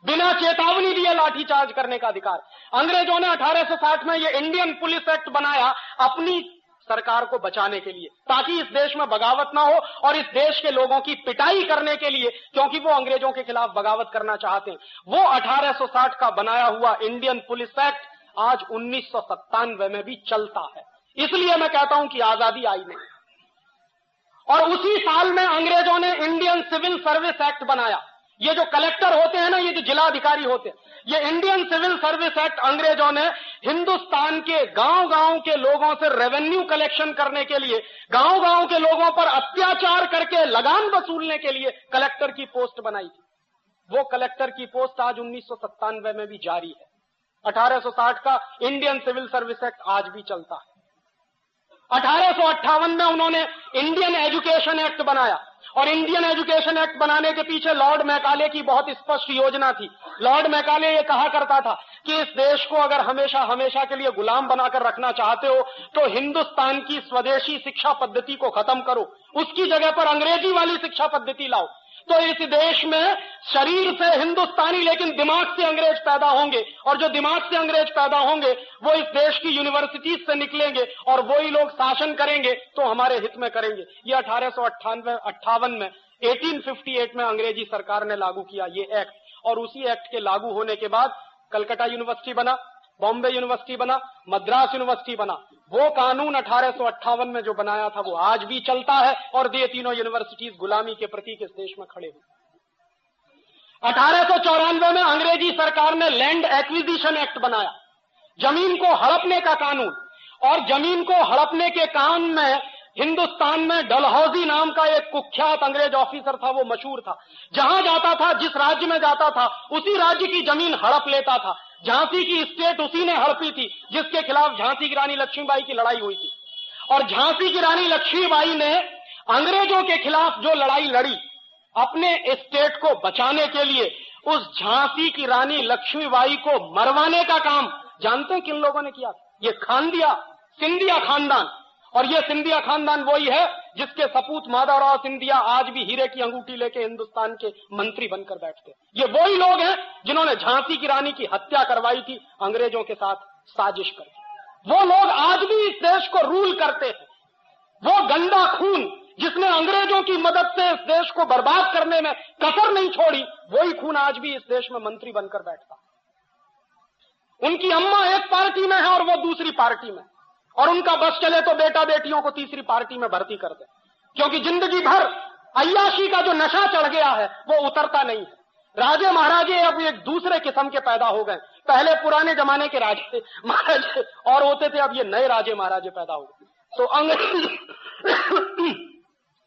Speaker 2: बिना चेतावनी दिए लाठी चार्ज करने का अधिकार। अंग्रेजों ने 1860 में ये इंडियन पुलिस एक्ट बनाया अपनी सरकार को बचाने के लिए, ताकि इस देश में बगावत ना हो और इस देश के लोगों की पिटाई करने के लिए, क्योंकि वो अंग्रेजों के खिलाफ बगावत करना चाहते हैं। वो 1860 का बनाया हुआ इंडियन पुलिस एक्ट आज 1997 में भी चलता है। इसलिए मैं कहता हूं कि आजादी आई नहीं। और उसी साल में अंग्रेजों ने इंडियन सिविल सर्विस एक्ट बनाया। ये जो कलेक्टर होते हैं ना, ये जो जिलाधिकारी होते हैं, ये इंडियन सिविल सर्विस एक्ट अंग्रेजों ने हिंदुस्तान के गांव-गांव के लोगों से रेवेन्यू कलेक्शन करने के लिए, गांव-गांव के लोगों पर अत्याचार करके लगान वसूलने के लिए कलेक्टर की पोस्ट बनाई थी। वो कलेक्टर की पोस्ट आज 1997 में भी जारी है। 1860 का इंडियन सिविल सर्विस एक्ट आज भी चलता है। 1858 में उन्होंने इंडियन एजुकेशन एक्ट बनाया, और इंडियन एजुकेशन एक्ट बनाने के पीछे लॉर्ड मैकाले की बहुत स्पष्ट योजना थी। लॉर्ड मैकाले ये कहा करता था कि इस देश को अगर हमेशा हमेशा के लिए गुलाम बनाकर रखना चाहते हो तो हिंदुस्तान की स्वदेशी शिक्षा पद्धति को खत्म करो, उसकी जगह पर अंग्रेजी वाली शिक्षा पद्धति लाओ। तो इस देश में शरीर से हिंदुस्तानी लेकिन दिमाग से अंग्रेज पैदा होंगे, और जो दिमाग से अंग्रेज पैदा होंगे वो इस देश की यूनिवर्सिटीज से निकलेंगे और वही लोग शासन करेंगे तो हमारे हित में करेंगे। ये 1858 में 1858 में अंग्रेजी सरकार ने लागू किया ये एक्ट, और उसी एक्ट के लागू होने के बाद कलकत्ता यूनिवर्सिटी बना, बॉम्बे यूनिवर्सिटी बना, मद्रास यूनिवर्सिटी बना। वो कानून 1858 में जो बनाया था वो आज भी चलता है, और ये तीनों यूनिवर्सिटीज गुलामी के प्रतीक इस देश में खड़े हुए। 1894 में अंग्रेजी सरकार ने लैंड एक्विजिशन एक्ट बनाया, जमीन को हड़पने का कानून। और जमीन को हड़पने के काम में हिंदुस्तान में डलहौजी नाम का एक कुख्यात अंग्रेज ऑफिसर था, वो मशहूर था। जहां जाता था, जिस राज्य में जाता था, उसी राज्य की जमीन हड़प लेता था। झांसी की स्टेट उसी ने हड़पी थी जिसके खिलाफ झांसी की रानी लक्ष्मीबाई की लड़ाई हुई थी। और झांसी की रानी लक्ष्मीबाई ने अंग्रेजों के खिलाफ जो लड़ाई लड़ी अपने स्टेट को बचाने के लिए, उस झांसी की रानी लक्ष्मीबाई को मरवाने का काम जानते हैं किन लोगों ने किया? ये खानदिया सिंधिया खानदान। और ये सिंधिया खानदान वही है जिसके सपूत माधवराव सिंधिया आज भी हीरे की अंगूठी लेके हिंदुस्तान के मंत्री बनकर बैठते। ये वही लोग हैं जिन्होंने झांसी की रानी की हत्या करवाई थी अंग्रेजों के साथ साजिश करके। वो लोग आज भी इस देश को रूल करते हैं। वो गंदा खून जिसने अंग्रेजों की मदद से इस देश को बर्बाद करने में कसर नहीं छोड़ी, वही खून आज भी इस देश में मंत्री बनकर बैठता। उनकी अम्मा एक पार्टी में है और वो दूसरी पार्टी में, और उनका बस चले तो बेटा बेटियों को तीसरी पार्टी में भर्ती कर दे, क्योंकि जिंदगी भर अय्याशी का जो नशा चढ़ गया है वो उतरता नहीं है। राजे महाराजे अब एक दूसरे किस्म के पैदा हो गए। पहले पुराने जमाने के राजे महाराजे और होते थे, अब ये नए राजे महाराजे पैदा हो गए। तो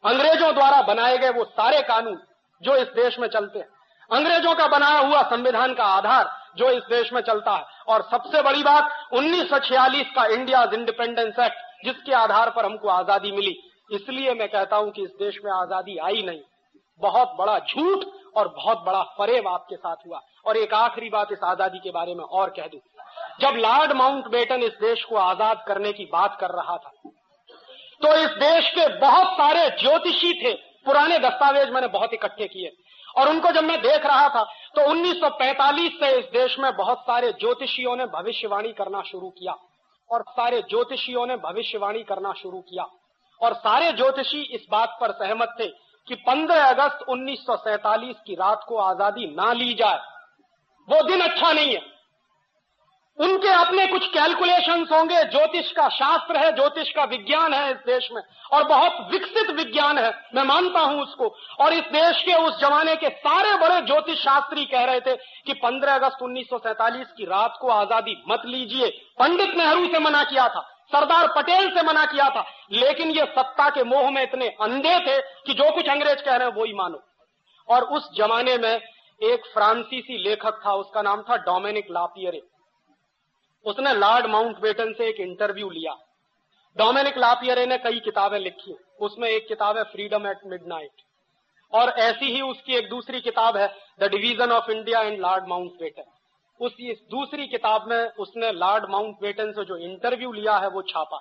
Speaker 2: अंग्रेजों द्वारा बनाए गए वो सारे कानून जो इस देश में चलते हैं, अंग्रेजों का बनाया हुआ संविधान का आधार जो इस देश में चलता है, और सबसे बड़ी बात 1946 का इंडिया इंडिपेंडेंस एक्ट जिसके आधार पर हमको आजादी मिली। इसलिए मैं कहता हूं कि इस देश में आजादी आई नहीं, बहुत बड़ा झूठ और बहुत बड़ा फरेब आपके साथ हुआ। और एक आखिरी बात इस आजादी के बारे में और कह दूं, जब लॉर्ड माउंटबेटन इस देश को आजाद करने की बात कर रहा था तो इस देश के बहुत सारे ज्योतिषी थे, पुराने दस्तावेज मैंने बहुत इकट्ठे किए, और उनको जब मैं देख रहा था तो 1945 से इस देश में बहुत सारे ज्योतिषियों ने भविष्यवाणी करना शुरू किया, और सारे ज्योतिषियों ने भविष्यवाणी करना शुरू किया, और सारे ज्योतिषी इस बात पर सहमत थे कि 15 अगस्त 1947 की रात को आजादी ना ली जाए, वो दिन अच्छा नहीं है। उनके अपने कुछ कैलकुलेशंस होंगे, ज्योतिष का शास्त्र है, ज्योतिष का विज्ञान है इस देश में, और बहुत विकसित विज्ञान है, मैं मानता हूं उसको। और इस देश के उस जमाने के सारे बड़े ज्योतिष शास्त्री कह रहे थे कि 15 अगस्त 1947 की रात को आजादी मत लीजिए। पंडित नेहरू से मना किया था, सरदार पटेल से मना किया था, लेकिन ये सत्ता के मोह में इतने अंधे थे कि जो कुछ अंग्रेज कह रहे हैं वो ही मानो। और उस जमाने में एक फ्रांसीसी लेखक था, उसका नाम था डोमिनिक लापियरे। उसने लॉर्ड माउंटबेटन से एक इंटरव्यू लिया। डोमिनिक लापियरे ने कई किताबें लिखी, उसमें एक किताब है फ्रीडम एट मिडनाइट, और ऐसी ही उसकी एक दूसरी किताब है the division of India and Lord Mountbatten. उसी दूसरी किताब में उसने लॉर्ड माउंटबेटन से जो इंटरव्यू लिया है वो छापा,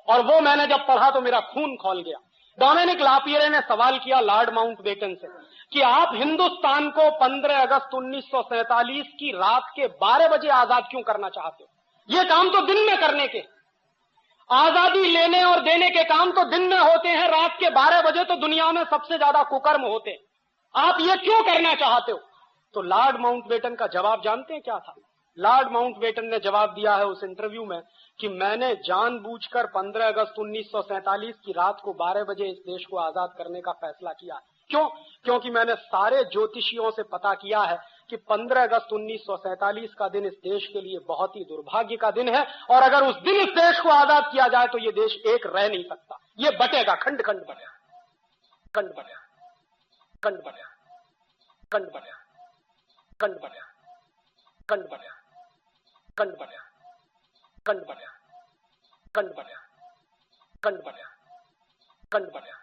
Speaker 2: और वो मैंने जब पढ़ा तो मेरा खून खौल गया। डोमिनिक लापियरे ने सवाल किया लॉर्ड माउंटबेटन से कि आप हिंदुस्तान को 15 अगस्त 1947 की रात के 12 बजे आजाद क्यों करना चाहते हो? ये काम तो दिन में करने के। आजादी लेने और देने के काम तो दिन में होते हैं, रात के 12 बजे तो दुनिया में सबसे ज्यादा कुकर्म होते हैं। आप ये क्यों करना चाहते हो? तो लॉर्ड माउंटबेटन का जवाब जानते हैं क्या था? लॉर्ड माउंटबेटन ने जवाब दिया है उस इंटरव्यू में कि मैंने जानबूझकर 15 अगस्त 1947 की रात को 12 बजे इस देश को आजाद करने का फैसला किया। क्यों? क्योंकि मैंने सारे ज्योतिषियों से पता किया है कि 15 अगस्त 1947 का दिन इस देश के लिए बहुत ही दुर्भाग्य का दिन है, और अगर उस दिन इस देश को आजाद किया जाए तो ये देश एक रह नहीं सकता, ये बटेगा, खंड खंड बटेगा, खंड बटेगा, खंड बटेगा, खंड बटेगा, खंड बटेगा, खंड बटेगा, खंड बटेगा, खंड बटेगा, खंड बटेगा, खंड बटेगा, खंड बटेगा।